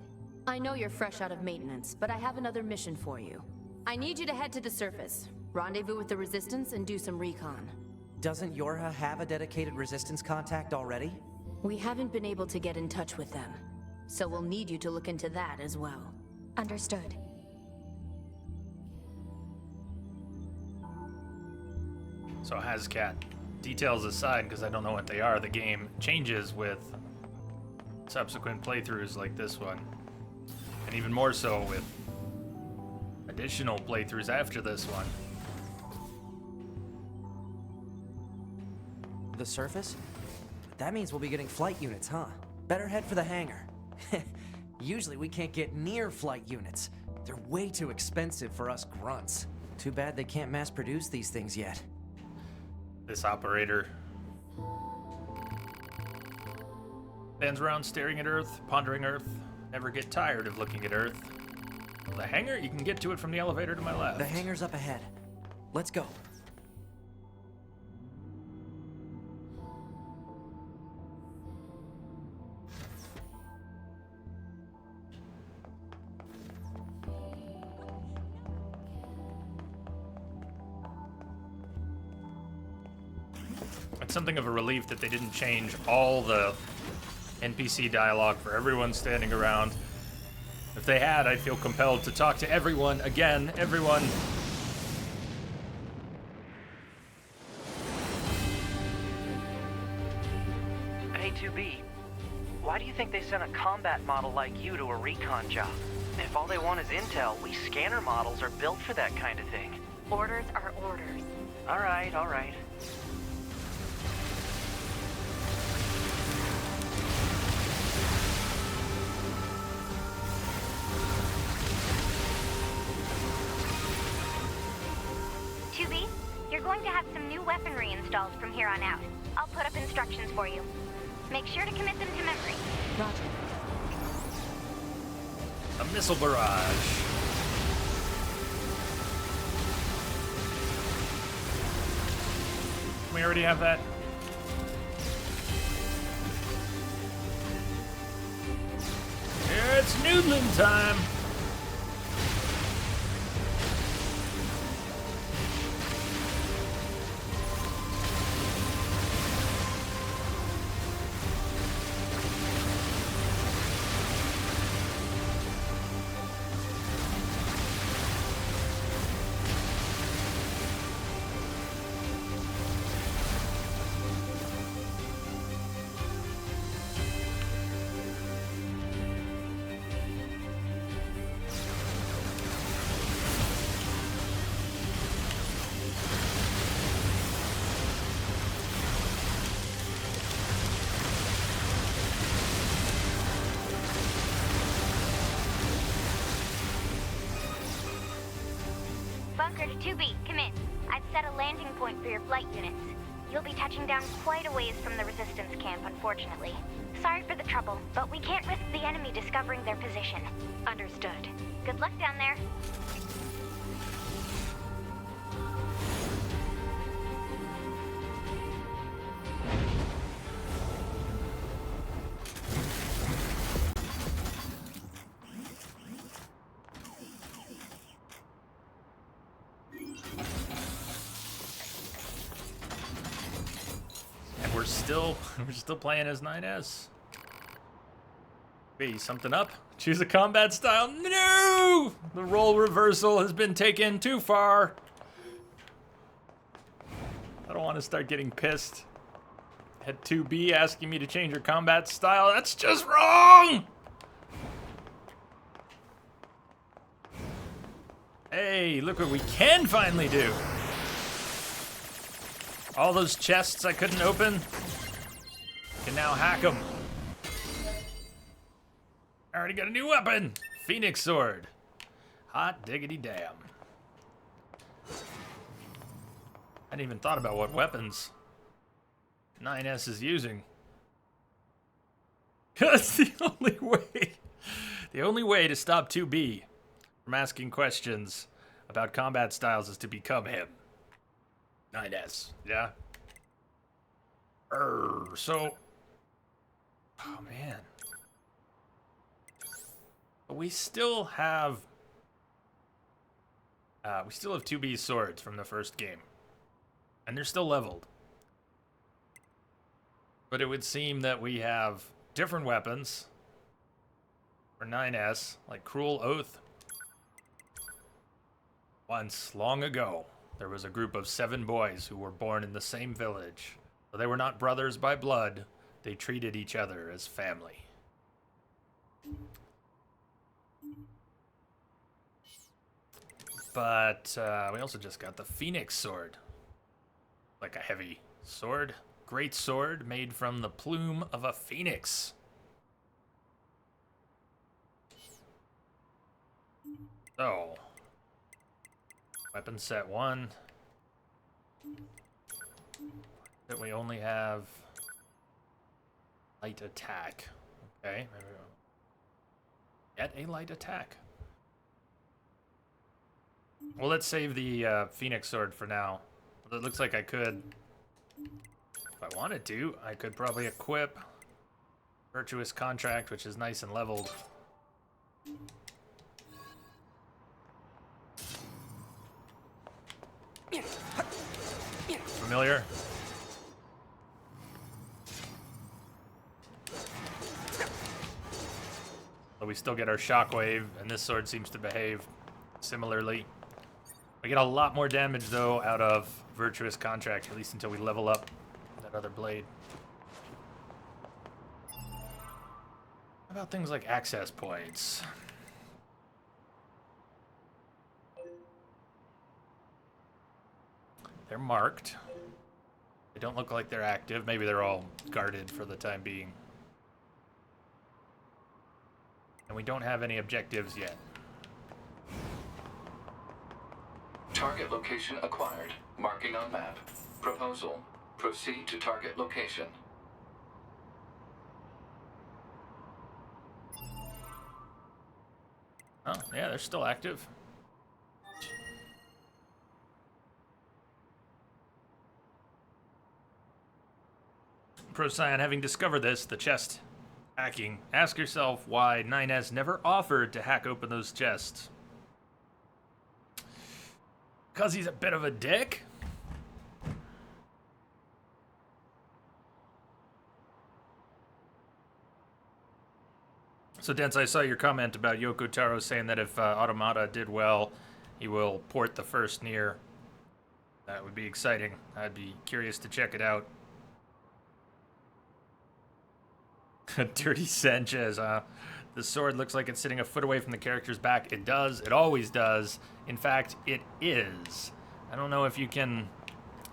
I know you're fresh out of maintenance, but I have another mission for you. I need you to head to the surface, rendezvous with the Resistance, and do some recon. Doesn't Yorha have a dedicated Resistance contact already? We haven't been able to get in touch with them, so we'll need you to look into that as well. Understood. So Hazcat, details aside, because I don't know what they are, the game changes with subsequent playthroughs like this one. And even more so with additional playthroughs after this one. The surface? That means we'll be getting flight units, huh? Better head for the hangar. Usually we can't get near flight units. They're way too expensive for us grunts. Too bad they can't mass produce these things yet. This operator stands around staring at Earth, pondering Earth, never get tired of looking at Earth. The hangar, you can get to it from the elevator to my left. The hangar's up ahead. Let's go. It's something of a relief that they didn't change all the NPC dialogue for everyone standing around. If they had, I'd feel compelled to talk to everyone again. Everyone. Hey, 2B, why do you think they sent a combat model like you to a recon job? If all they want is intel, we scanner models are built for that kind of thing. Orders are orders. All right, all right. You're going to have some new weaponry installed from here on out. I'll put up instructions for you. Make sure to commit them to memory. Roger. A missile barrage. We already have that. It's noodling time. Bunker to 2B, come in. I've set a landing point for your flight units. You'll be touching down quite a ways from the Resistance camp, unfortunately. Sorry for the trouble, but we can't risk the enemy discovering their position. Understood. Good luck down there. We're still playing as 9S. Be something up? Choose a combat style? No! The role reversal has been taken too far. I don't want to start getting pissed. Had 2B asking me to change your combat style. That's just wrong! Hey, look what we can finally do. All those chests I couldn't open, can now hack them. I already got a new weapon. Phoenix Sword. Hot diggity damn. I hadn't even thought about what weapons 9S is using. That's the only way to stop 2B from asking questions about combat styles is to become him. 9S, yeah. So, oh man, but we still have 2B swords from the first game, and they're still leveled. But it would seem that we have different weapons for 9S, like Cruel Oath. Once, long ago, there was a group of 7 boys who were born in the same village. Though they were not brothers by blood, they treated each other as family. But we also just got the Phoenix Sword. Like a heavy sword. Great sword made from the plume of a phoenix. So, weapon set 1. That we only have light attack. Okay, maybe get a light attack. Well, let's save the Phoenix Sword for now. It looks like I could, if I wanted to, I could probably equip Virtuous Contract, which is nice and leveled. Familiar? But we still get our shockwave, and this sword seems to behave similarly. We get a lot more damage, though, out of Virtuous Contract, at least until we level up that other blade. How about things like access points? They're marked. They don't look like they're active. Maybe they're all guarded for the time being. And we don't have any objectives yet. Target location acquired. Marking on map. Proposal. Proceed to target location. Oh, yeah, they're still active. Procyon, having discovered this, the chest hacking, ask yourself why 9S never offered to hack open those chests. Because he's a bit of a dick? So, Dents, I saw your comment about Yoko Taro saying that if Automata did well, he will port the first NieR. That would be exciting. I'd be curious to check it out. Dirty Sanchez, the sword looks like it's sitting a foot away from the character's back. It does. It always does. In fact, it is. I don't know if you can...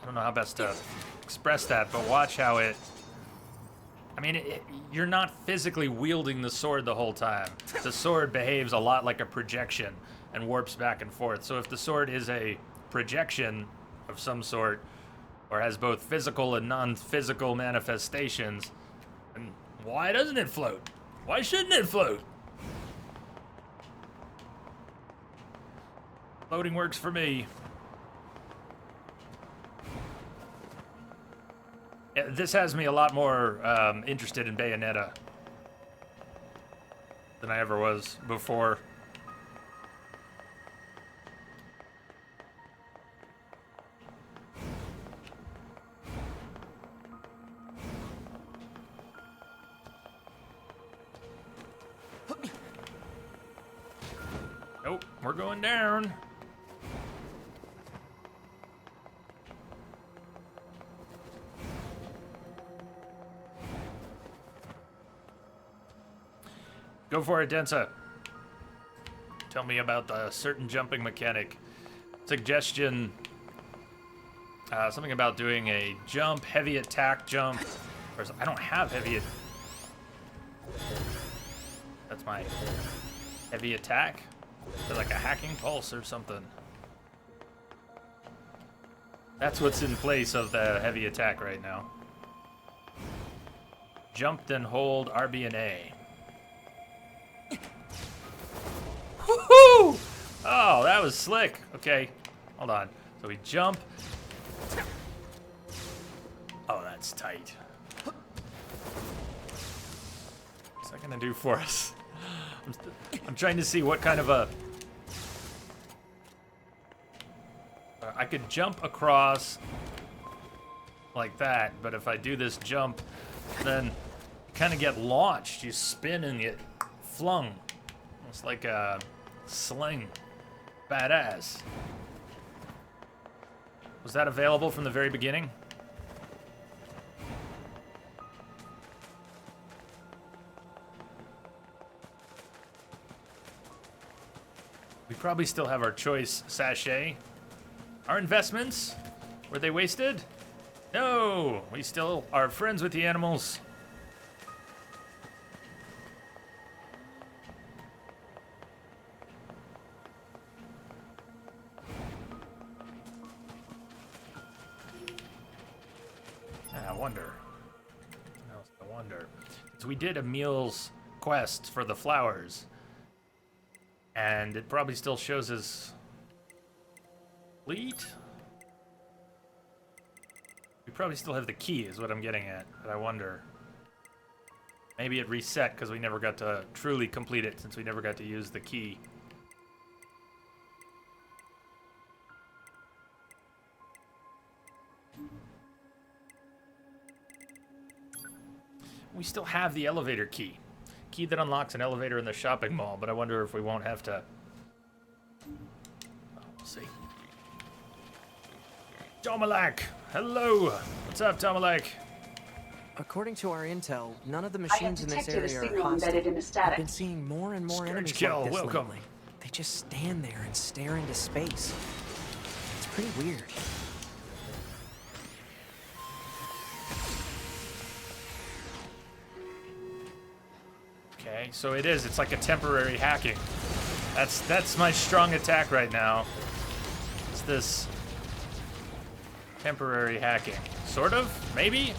I don't know how best to express that, but watch how it... I mean, you're not physically wielding the sword the whole time. The sword behaves a lot like a projection and warps back and forth. So if the sword is a projection of some sort, or has both physical and non-physical manifestations, then why doesn't it float? Why shouldn't it float? Floating works for me. Yeah, this has me a lot more interested in Bayonetta than I ever was before. Nope, we're going down. Go for it, Densa. Tell me about the certain jumping mechanic. Suggestion. Something about doing a jump, heavy attack jump. I don't have heavy. That's my heavy attack. Is it like a hacking pulse or something? That's what's in place of the heavy attack right now. Jump, then hold RB and A. Woohoo! Oh, that was slick. Okay, hold on. So we jump, that's tight. What's that gonna do for us? I'm trying to see what kind of a... I could jump across like that, but if I do this jump, then you kind of get launched. You spin and get flung. It's like a sling. Badass. Was that available from the very beginning? We probably still have our choice sachet. Our investments, were they wasted? No, we still are friends with the animals. I wonder. I wonder. So we did Emil's quest for the flowers. And it probably still shows as complete. We probably still have the key is what I'm getting at, but I wonder. Maybe it reset because we never got to truly complete it since we never got to use the key. We still have the elevator key. Key that unlocks an elevator in the shopping mall, but I wonder if we won't have to... We'll see. Tomalak! Hello! What's up, Tomalak? According to our intel, none of the machines in this detected a area are signal hostile. embedded in the static. I've been seeing more and more enemies Kill, like this welcome. lately. They just stand there and stare into space. It's pretty weird. Okay, so it is. It's like a temporary hacking. That's my strong attack right now. It's this temporary hacking. Sort of? Maybe?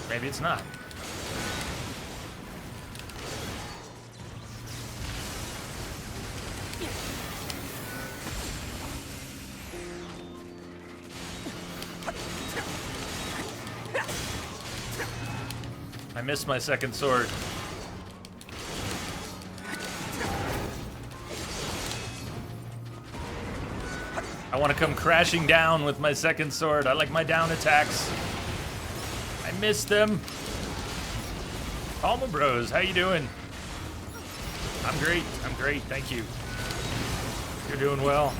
Maybe it's not. I missed my second sword. I want to come crashing down with my second sword. I like my down attacks. I missed them. Palma Bros, how you doing? I'm great, thank you. You're doing well.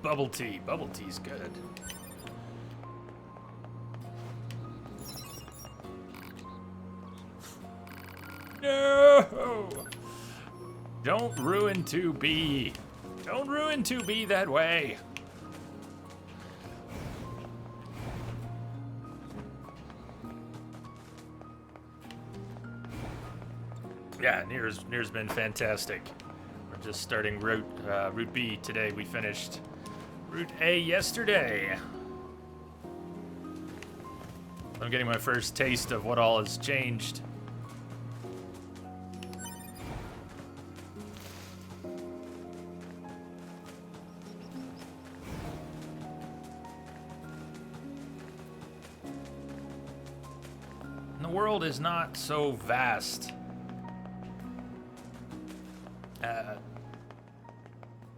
Bubble tea. Bubble tea's good. No! Don't ruin 2B. Don't ruin 2B that way. Yeah, NieR's been fantastic. We're just starting Route B today. We finished Route A yesterday. I'm getting my first taste of what all has changed. The world is not so vast.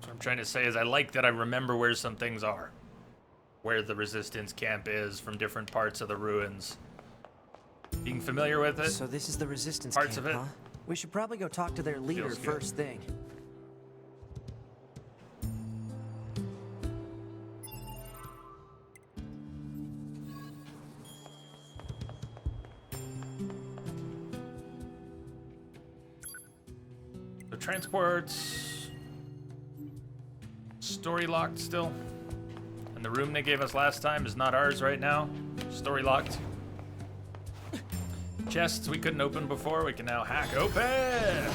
What I'm trying to say is I like that I remember where some things are. Where the resistance camp is from different parts of the ruins. Being familiar with it. So this is the resistance Parts camp, of it. huh? We should probably go talk to their leader Feels good. first thing. The transport's story locked still. And the room they gave us last time is not ours right now. Story locked. Chests we couldn't open before, we can now hack open.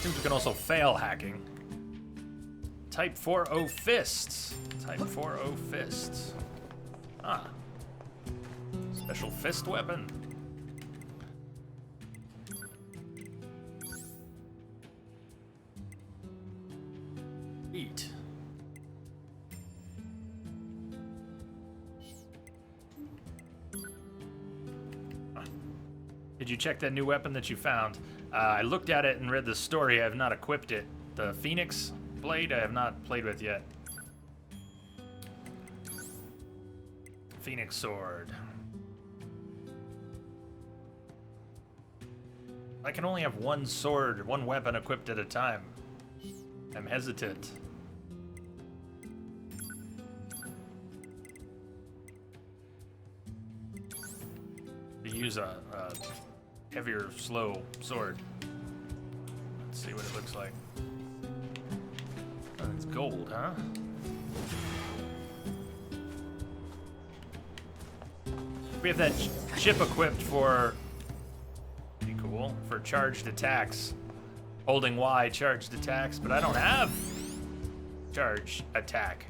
Seems we can also fail hacking. Type 4O fists. Type 4O fists. Ah. Special fist weapon. Eat. Did you check that new weapon that you found? I looked at it and read the story. I have not equipped it. The Phoenix blade I have not played with yet. Phoenix sword. I can only have one sword, one weapon equipped at a time. I'm hesitant. To use a heavier, slow sword. Let's see what it looks like. Oh, it's gold, huh? We have that chip equipped for, pretty cool, for charged attacks. Holding Y, charged attacks, but I don't have charge attack.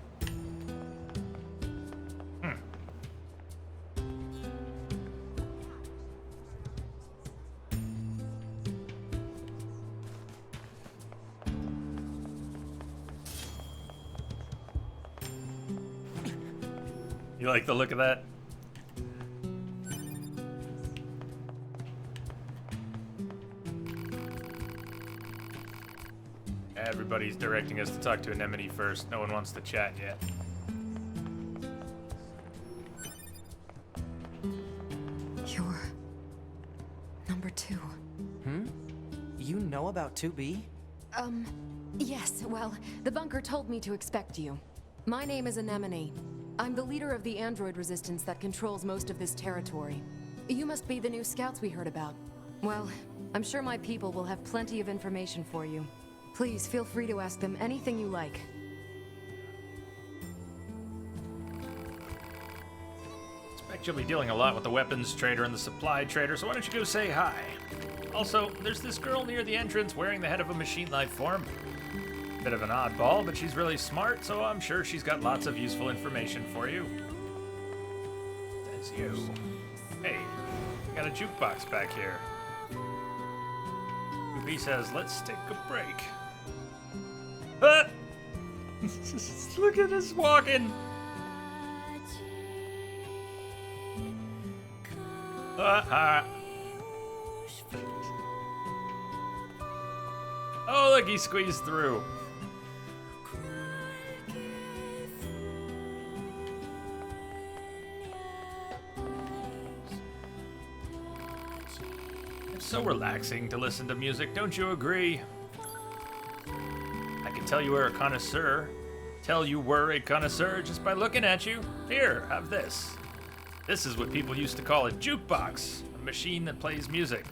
You like the look of that? Everybody's directing us to talk to Anemone first. No one wants to chat yet. You're number 2. You know about 2B? Yes, well, the bunker told me to expect you. My name is Anemone. I'm the leader of the android resistance that controls most of this territory. You must be the new scouts we heard about. Well, I'm sure my people will have plenty of information for you. Please feel free to ask them anything you like. Expect you'll be dealing a lot with the weapons trader and the supply trader, so why don't you go say hi? Also, there's this girl near the entrance wearing the head of a machine life form. Bit of an oddball, but she's really smart, so I'm sure she's got lots of useful information for you. That's you. Hey, got a jukebox back here. Ruby says, let's take a break. Ah! Look at us walking. Oh, look, he squeezed through. It's so relaxing to listen to music, don't you agree? I can tell you were a connoisseur. Tell you were a connoisseur just by looking at you. Here, have this. This is what people used to call a jukebox, a machine that plays music.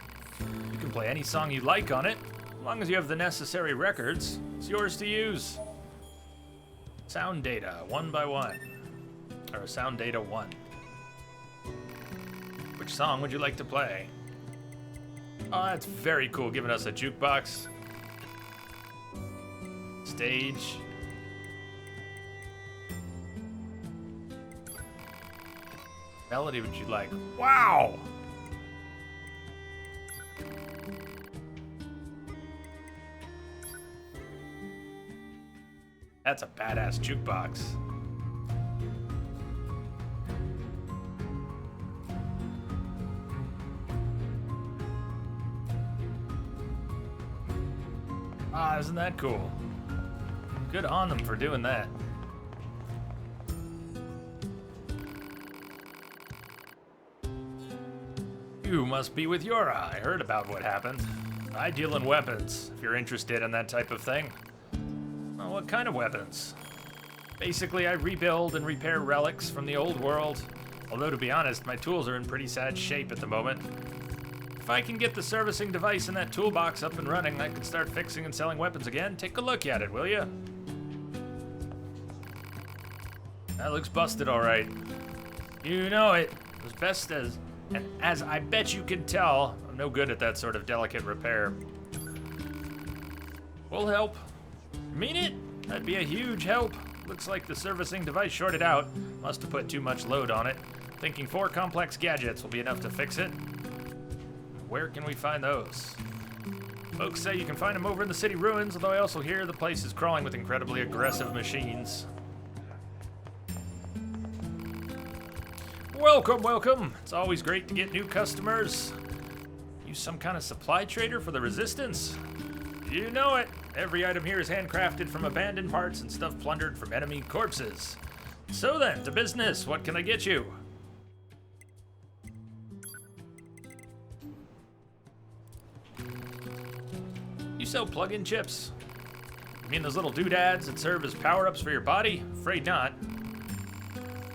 You can play any song you like on it, as long as you have the necessary records. It's yours to use. Sound data, 1 by 1. Or sound data 1. Which song would you like to play? Oh, that's very cool, giving us a jukebox. Stage. Melody would you like? Wow! That's a badass jukebox. Ah, isn't that cool? Good on them for doing that. You must be with Yura. I heard about what happened. I deal in weapons, if you're interested in that type of thing. Well, what kind of weapons? Basically, I rebuild and repair relics from the old world. Although, to be honest, my tools are in pretty sad shape at the moment. If I can get the servicing device in that toolbox up and running, I can start fixing and selling weapons again. Take a look at it, will ya? That looks busted, all right. You know it. As best as... And as I bet you can tell, I'm no good at that sort of delicate repair. We'll help. Mean it? That'd be a huge help. Looks like the servicing device shorted out. Must have put too much load on it. Thinking 4 complex gadgets will be enough to fix it. Where can we find those? Folks say you can find them over in the city ruins, although I also hear the place is crawling with incredibly aggressive machines. Welcome, welcome. It's always great to get new customers. You some kind of supply trader for the Resistance? You know it. Every item here is handcrafted from abandoned parts and stuff plundered from enemy corpses. So then, to business. What can I get you? You sell plug-in chips? You mean those little doodads that serve as power-ups for your body? Afraid not.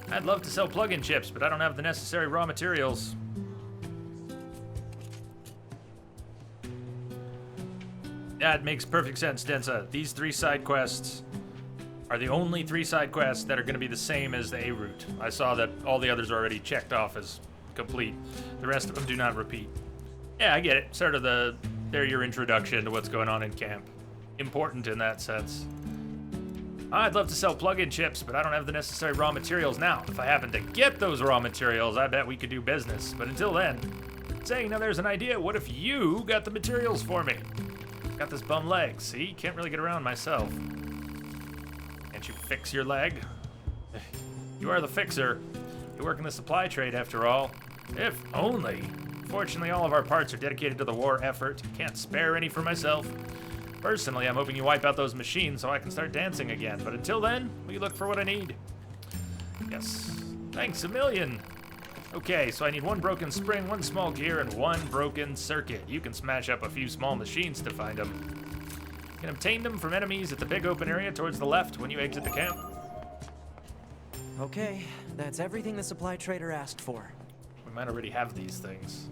I'd love to sell plug-in chips, but I don't have the necessary raw materials. That makes perfect sense, Densa. These 3 side quests are the only 3 side quests that are going to be the same as the A route. I saw that all the others are already checked off as complete. The rest of them do not repeat. Yeah, I get it. Sort of they're your introduction to what's going on in camp. Important in that sense. I'd love to sell plug-in chips, but I don't have the necessary raw materials now. If I happen to get those raw materials, I bet we could do business. But until then, saying now there's an idea. What if you got the materials for me? Got this bum leg, see? Can't really get around myself. Can't you fix your leg? You are the fixer. You work in the supply trade after all. If only. Fortunately, all of our parts are dedicated to the war effort. Can't spare any for myself. Personally, I'm hoping you wipe out those machines so I can start dancing again. But until then, we look for what I need. Yes. Thanks a million. Okay, so I need 1 broken spring, 1 small gear, and 1 broken circuit. You can smash up a few small machines to find them. You can obtain them from enemies at the big open area towards the left when you exit the camp. Okay, that's everything the supply trader asked for. We might already have these things.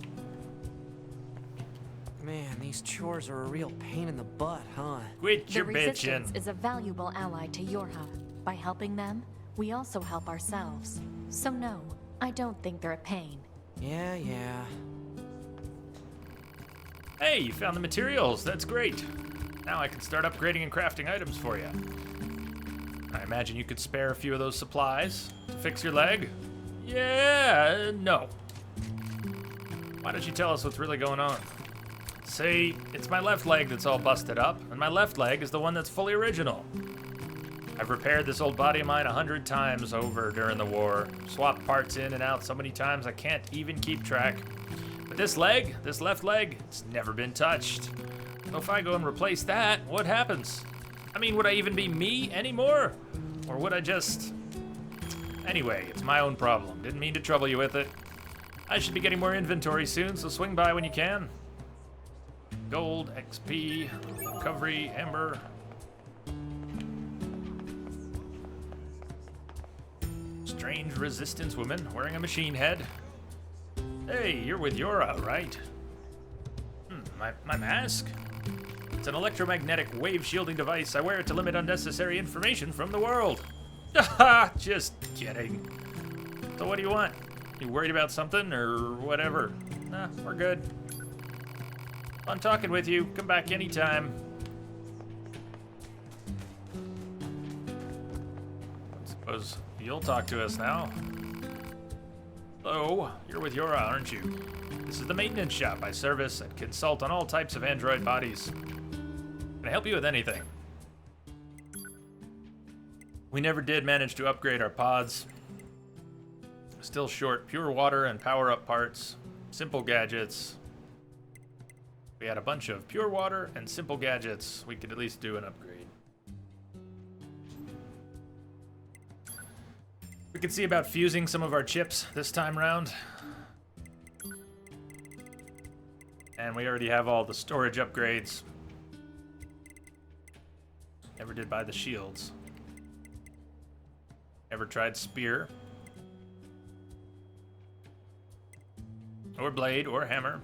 Man, these chores are a real pain in the butt, huh? Quit The your Resistance bitching. is a valuable ally to your hub. By helping them, we also help ourselves. So no, I don't think they're a pain. Yeah. Hey, you found the materials. That's great. Now I can start upgrading and crafting items for you. I imagine you could spare a few of those supplies to fix your leg? Yeah, no. Why don't you tell us what's really going on? See, it's my left leg that's all busted up, and my left leg is the one that's fully original. I've repaired this old body of mine 100 times over during the war. Swapped parts in and out so many times I can't even keep track. But this leg, this left leg, it's never been touched. So if I go and replace that, what happens? I mean, would I even be me anymore? Or would I just... Anyway, it's my own problem. Didn't mean to trouble you with it. I should be getting more inventory soon, so swing by when you can. Gold, XP, recovery, amber. Strange resistance woman wearing a machine head. Hey, you're with Yora, right? My mask? It's an electromagnetic wave shielding device. I wear it to limit unnecessary information from the world. Haha, just kidding. So what do you want? You worried about something or whatever? Nah, we're good. Fun talking with you. Come back anytime. I suppose you'll talk to us now. Hello, you're with Yora, aren't you? This is the maintenance shop. I service and consult on all types of android bodies. Can I help you with anything? We never did manage to upgrade our pods. Still short pure water and power-up parts, simple gadgets. We had a bunch of pure water and simple gadgets. We could at least do an upgrade. We could see about fusing some of our chips this time round. And we already have all the storage upgrades. Never did buy the shields. Never tried spear. Or blade, or hammer.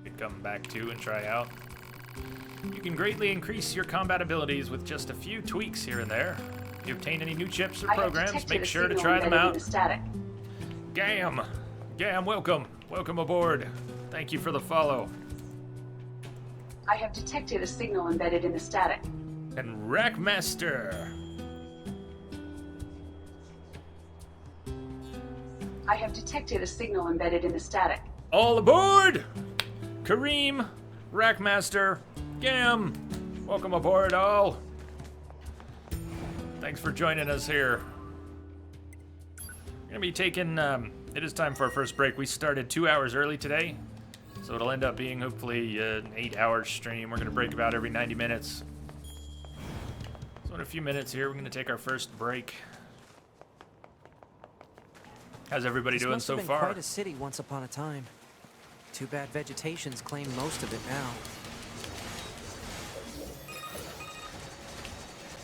Could come back to and try out. You can greatly increase your combat abilities with just a few tweaks here and there. If you obtain any new chips or programs, make sure to try them out. Gam! Gam, welcome. Welcome aboard. Thank you for the follow. I have detected a signal embedded in the static. And Rackmaster. I have detected a signal embedded in the static. All aboard! Kareem, Rackmaster, Gam, welcome aboard all. Thanks for joining us here. We're gonna be taking, it is time for our first break. We started 2 hours early today, so it'll end up being hopefully an 8-hour stream. We're gonna break about every 90 minutes. So in a few minutes here, we're gonna take our first break. How's everybody doing so This must have far? been quite a city once upon a time. Too bad vegetation's claimed most of it now.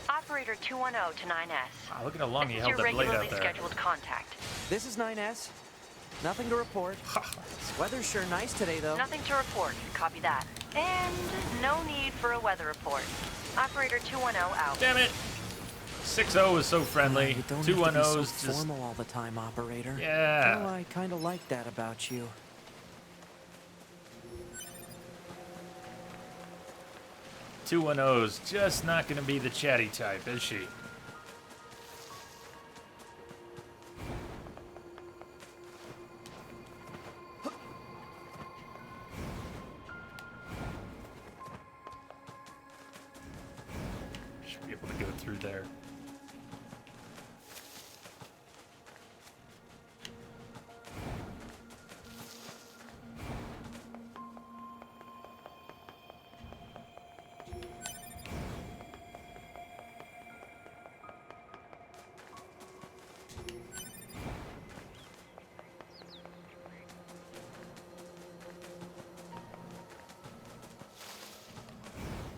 Operator 210 to 9S. Wow, look at how long This he is held your that blade regularly out there. scheduled contact. This is 9S. Nothing to report. Weather's sure nice today, though. Nothing to report. Copy that. And no need for a weather report. Operator 210 out. Damn it! 6-0 is so friendly. You don't 210 have to be is so just formal all the time, operator. Yeah. Oh, I kind of like that about you. Two 1-0's just not going to be the chatty type, is she? Should be able to go through there.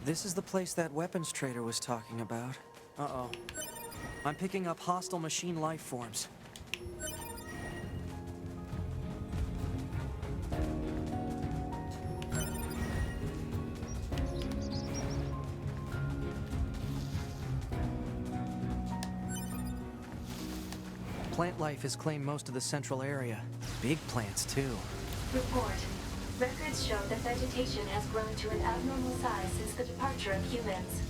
This is the place that weapons trader was talking about. Uh-oh. I'm picking up hostile machine life forms. Plant life has claimed most of the central area. Big plants, too. Report. Records show that vegetation has grown to an abnormal size since the departure of humans.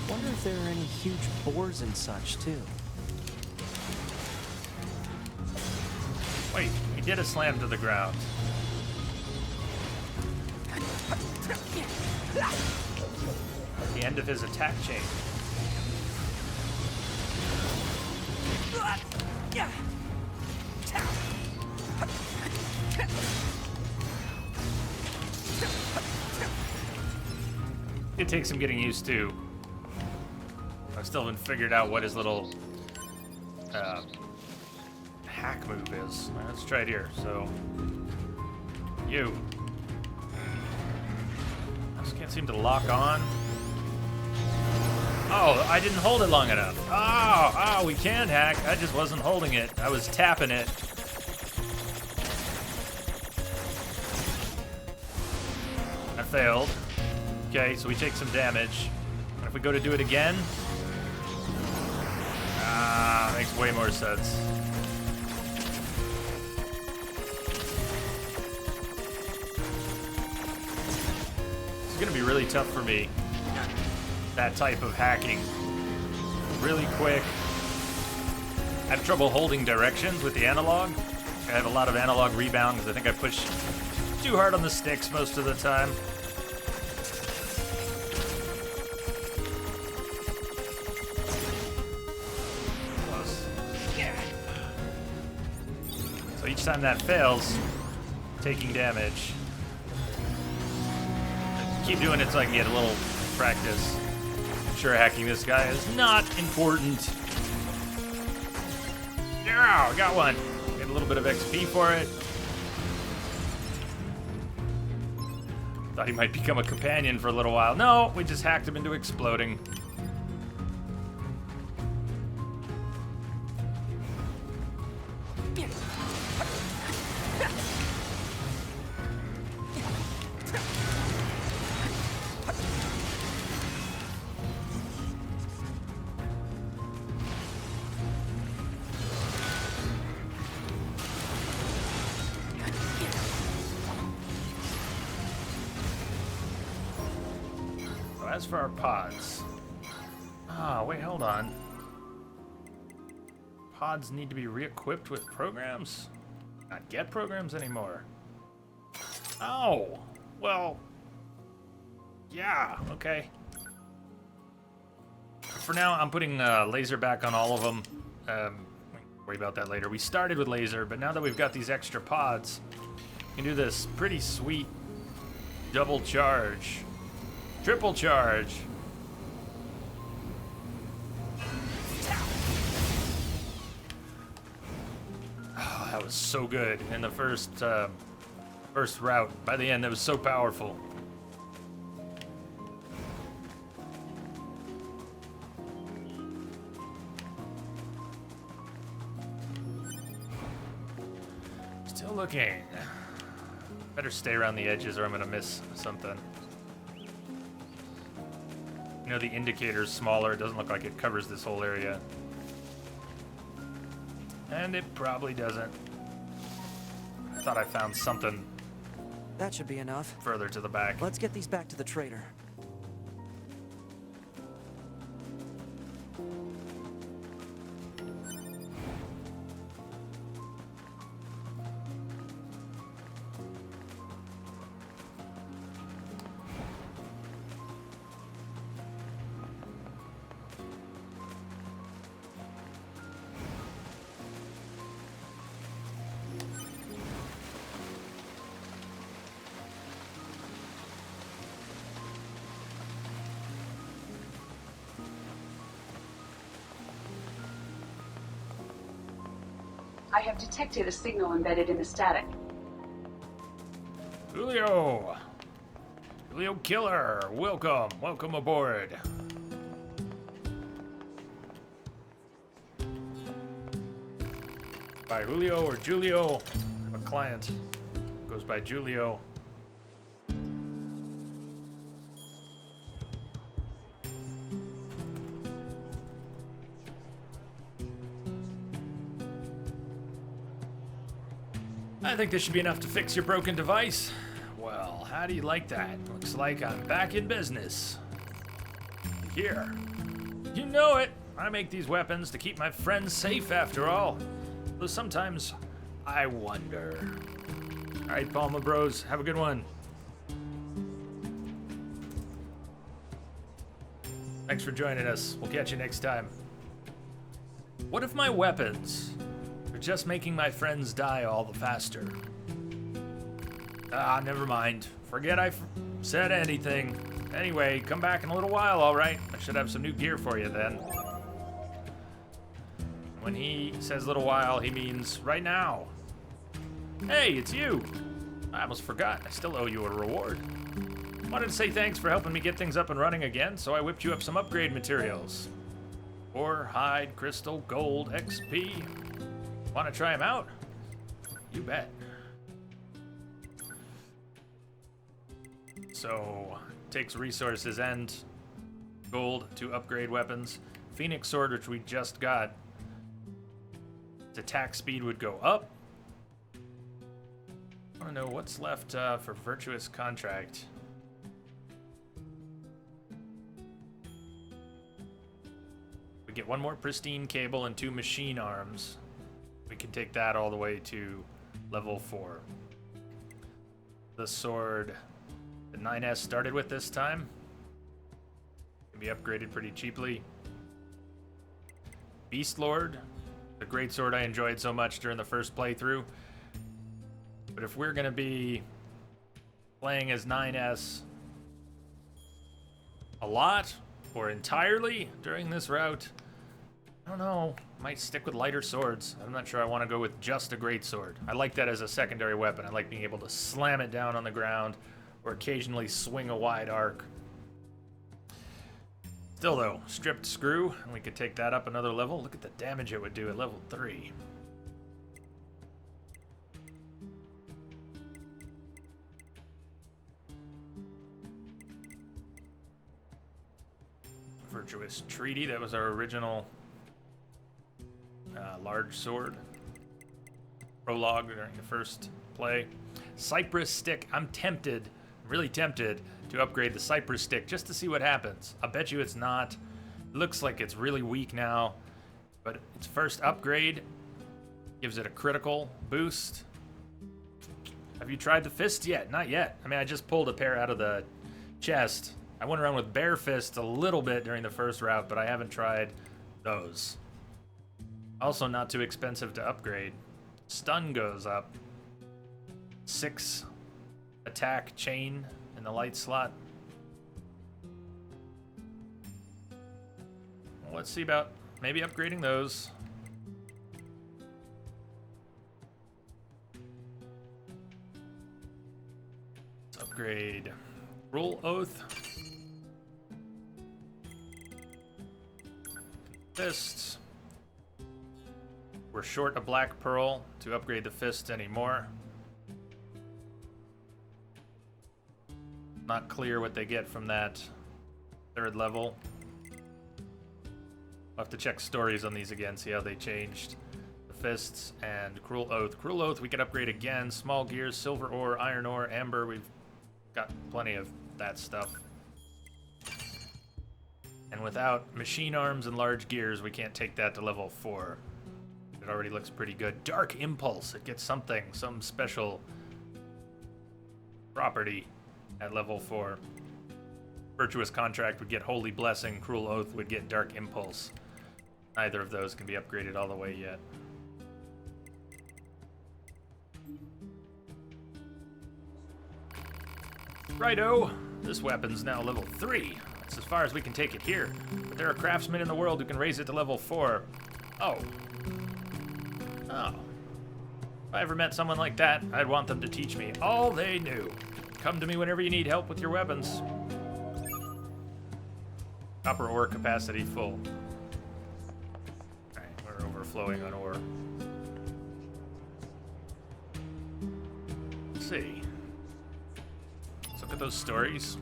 Wonder if there are any huge boars and such, too. Wait, he did a slam to the ground. The end of his attack chain. It takes some getting used to. I still haven't figured out what his little hack move is. Let's try it here. So, you. I just can't seem to lock on. Oh, I didn't hold it long enough. Oh, we can hack. I just wasn't holding it. I was tapping it. I failed. Okay, so we take some damage. And if we go to do it again, makes way more sense. It's gonna be really tough for me. That type of hacking. Really quick. I have trouble holding directions with the analog. I have a lot of analog rebound because I think I push too hard on the sticks most of the time. So each time that fails, taking damage. Keep doing it so I can get a little practice. I'm sure hacking this guy is not important. Yeah, got one. Get a little bit of XP for it. Thought he might become a companion for a little while. No, we just hacked him into exploding. As for our pods. Ah, wait, hold on. Pods need to be re-equipped with programs? Not get programs anymore. Oh, well, yeah, okay. For now, I'm putting laser back on all of them. We can worry about that later. We started with laser, but now that we've got these extra pods, we can do this pretty sweet double charge, triple charge. Oh, that was so good in the first route. By the end, that was so powerful. Still looking. Better stay around the edges or I'm gonna miss something. You know, the indicator's smaller. It doesn't look like it covers this whole area. And it probably doesn't. I thought I found something That should be enough. further to the back. Let's get these back to the trader. I have detected a signal embedded in the static. Julio! Julio Killer! Welcome! Welcome aboard! By Julio or Julio. I have a client. Goes by Julio. I think this should be enough to fix your broken device. Well, how do you like that? Looks like I'm back in business. Here. You know it! I make these weapons to keep my friends safe after all. Though sometimes I wonder. Alright, Palma Bros, have a good one. Thanks for joining us. We'll catch you next time. What if my weapons are just making my friends die all the faster? Ah, never mind. Forget I said anything. Anyway, come back in a little while, alright? I should have some new gear for you then. When he says little while, he means right now. Hey, it's you! I almost forgot. I still owe you a reward. Wanted to say thanks for helping me get things up and running again, so I whipped you up some upgrade materials. Ore, hide, crystal, gold, XP. Want to try them out? You bet. So, takes resources and gold to upgrade weapons. Phoenix Sword, which we just got, its attack speed would go up. I want to know what's left for Virtuous Contract. We get one more pristine cable and 2 machine arms. We can take that all the way to level 4. The sword the 9S started with this time can be upgraded pretty cheaply. Beast Lord, the great sword I enjoyed so much during the first playthrough. But if we're gonna be playing as 9S a lot or entirely during this route, I don't know, might stick with lighter swords. I'm not sure I want to go with just a great sword. I like that as a secondary weapon. I like being able to slam it down on the ground or occasionally swing a wide arc. Still though, stripped screw, and we could take that up another level. Look at the damage it would do at level 3. Virtuous Treaty, that was our original large sword. Prologue during the first play. Cypress Stick, I'm tempted I'm really tempted to upgrade the Cypress Stick just to see what happens. I bet you it's not. It looks like it's really weak now, but its first upgrade gives it a critical boost. Have you tried the fist yet? Not yet. I mean, I just pulled a pair out of the chest. I went around with bare fists a little bit during the first route, but I haven't tried those. Also not too expensive to upgrade. Stun goes up. 6 attack chain in the light slot. Well, let's see about maybe upgrading those. Let's upgrade Rule Oath. Fists. We're short a black pearl to upgrade the fist anymore. Not clear what they get from that 3rd level. I'll have to check stories on these again, see how they changed. The fists and Cruel Oath. Cruel Oath we could upgrade again. Small gears, silver ore, iron ore, amber. We've got plenty of that stuff. And without machine arms and large gears, we can't take that to level 4. It already looks pretty good. Dark Impulse. It gets something, some special property at level 4. Virtuous Contract would get Holy Blessing. Cruel Oath would get Dark Impulse. Neither of those can be upgraded all the way yet. Righto. This weapon's now level 3. That's as far as we can take it here. But there are craftsmen in the world who can raise it to level 4. Oh. Oh. If I ever met someone like that, I'd want them to teach me all they knew. Come to me whenever you need help with your weapons. Copper ore capacity full. Alright, we're overflowing on ore. Let's see. Let's look at those stories.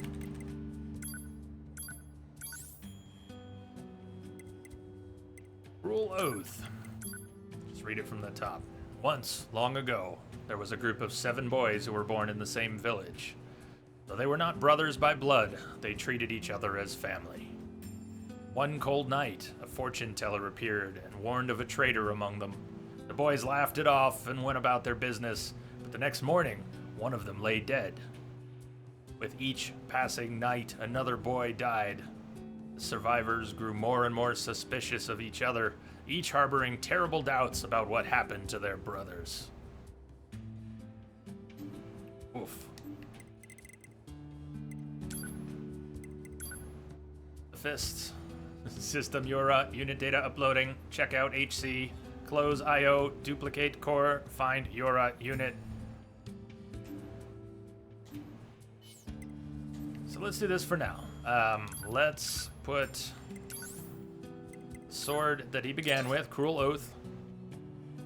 Rule Oath. Just read it from the top. Once, long ago, there was a group of 7 boys who were born in the same village. Though they were not brothers by blood, they treated each other as family. One cold night, a fortune teller appeared and warned of a traitor among them. The boys laughed it off and went about their business, but the next morning, one of them lay dead. With each passing night, another boy died. The survivors grew more and more suspicious of each other, each harboring terrible doubts about what happened to their brothers. Oof. The fists. System Yura, unit data uploading, check out HC, close IO, duplicate core, find Yura unit. So let's do this for now. Let's put sword that he began with, Cruel Oath.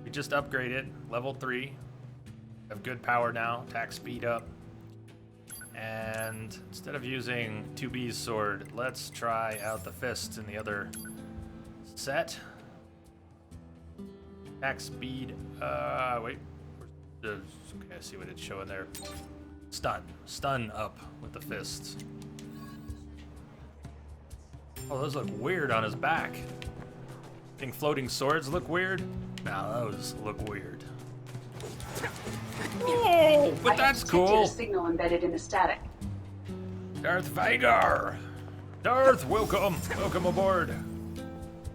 We just upgraded, level 3. Have good power now, attack speed up. And instead of using 2B's sword, let's try out the fists in the other set. Attack speed, wait. Okay, I see what it's showing there. Stun up with the fists. Oh, those look weird on his back. Think floating swords look weird? Nah, those look weird. Oh, but that's cool. A signal embedded in the static. Darth Vader. Darth, welcome. Welcome aboard.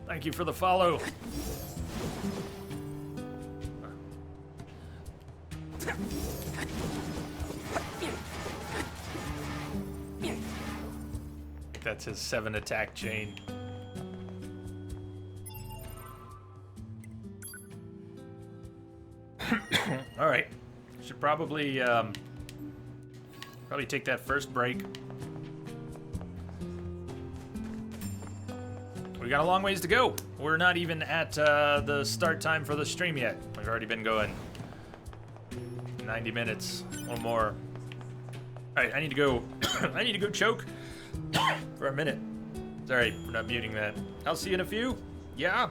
Thank you for the follow. That's his 7 attack chain. All right, should probably take that first break. We got a long ways to go. We're not even at the start time for the stream yet. We've already been going 90 minutes or more. All right, I need to go. I need to go choke for a minute. Sorry for not muting that. I'll see you in a few. Yeah.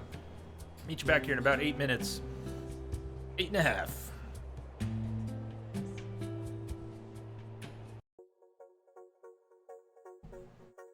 Meet you back here in about 8 minutes. 8.5.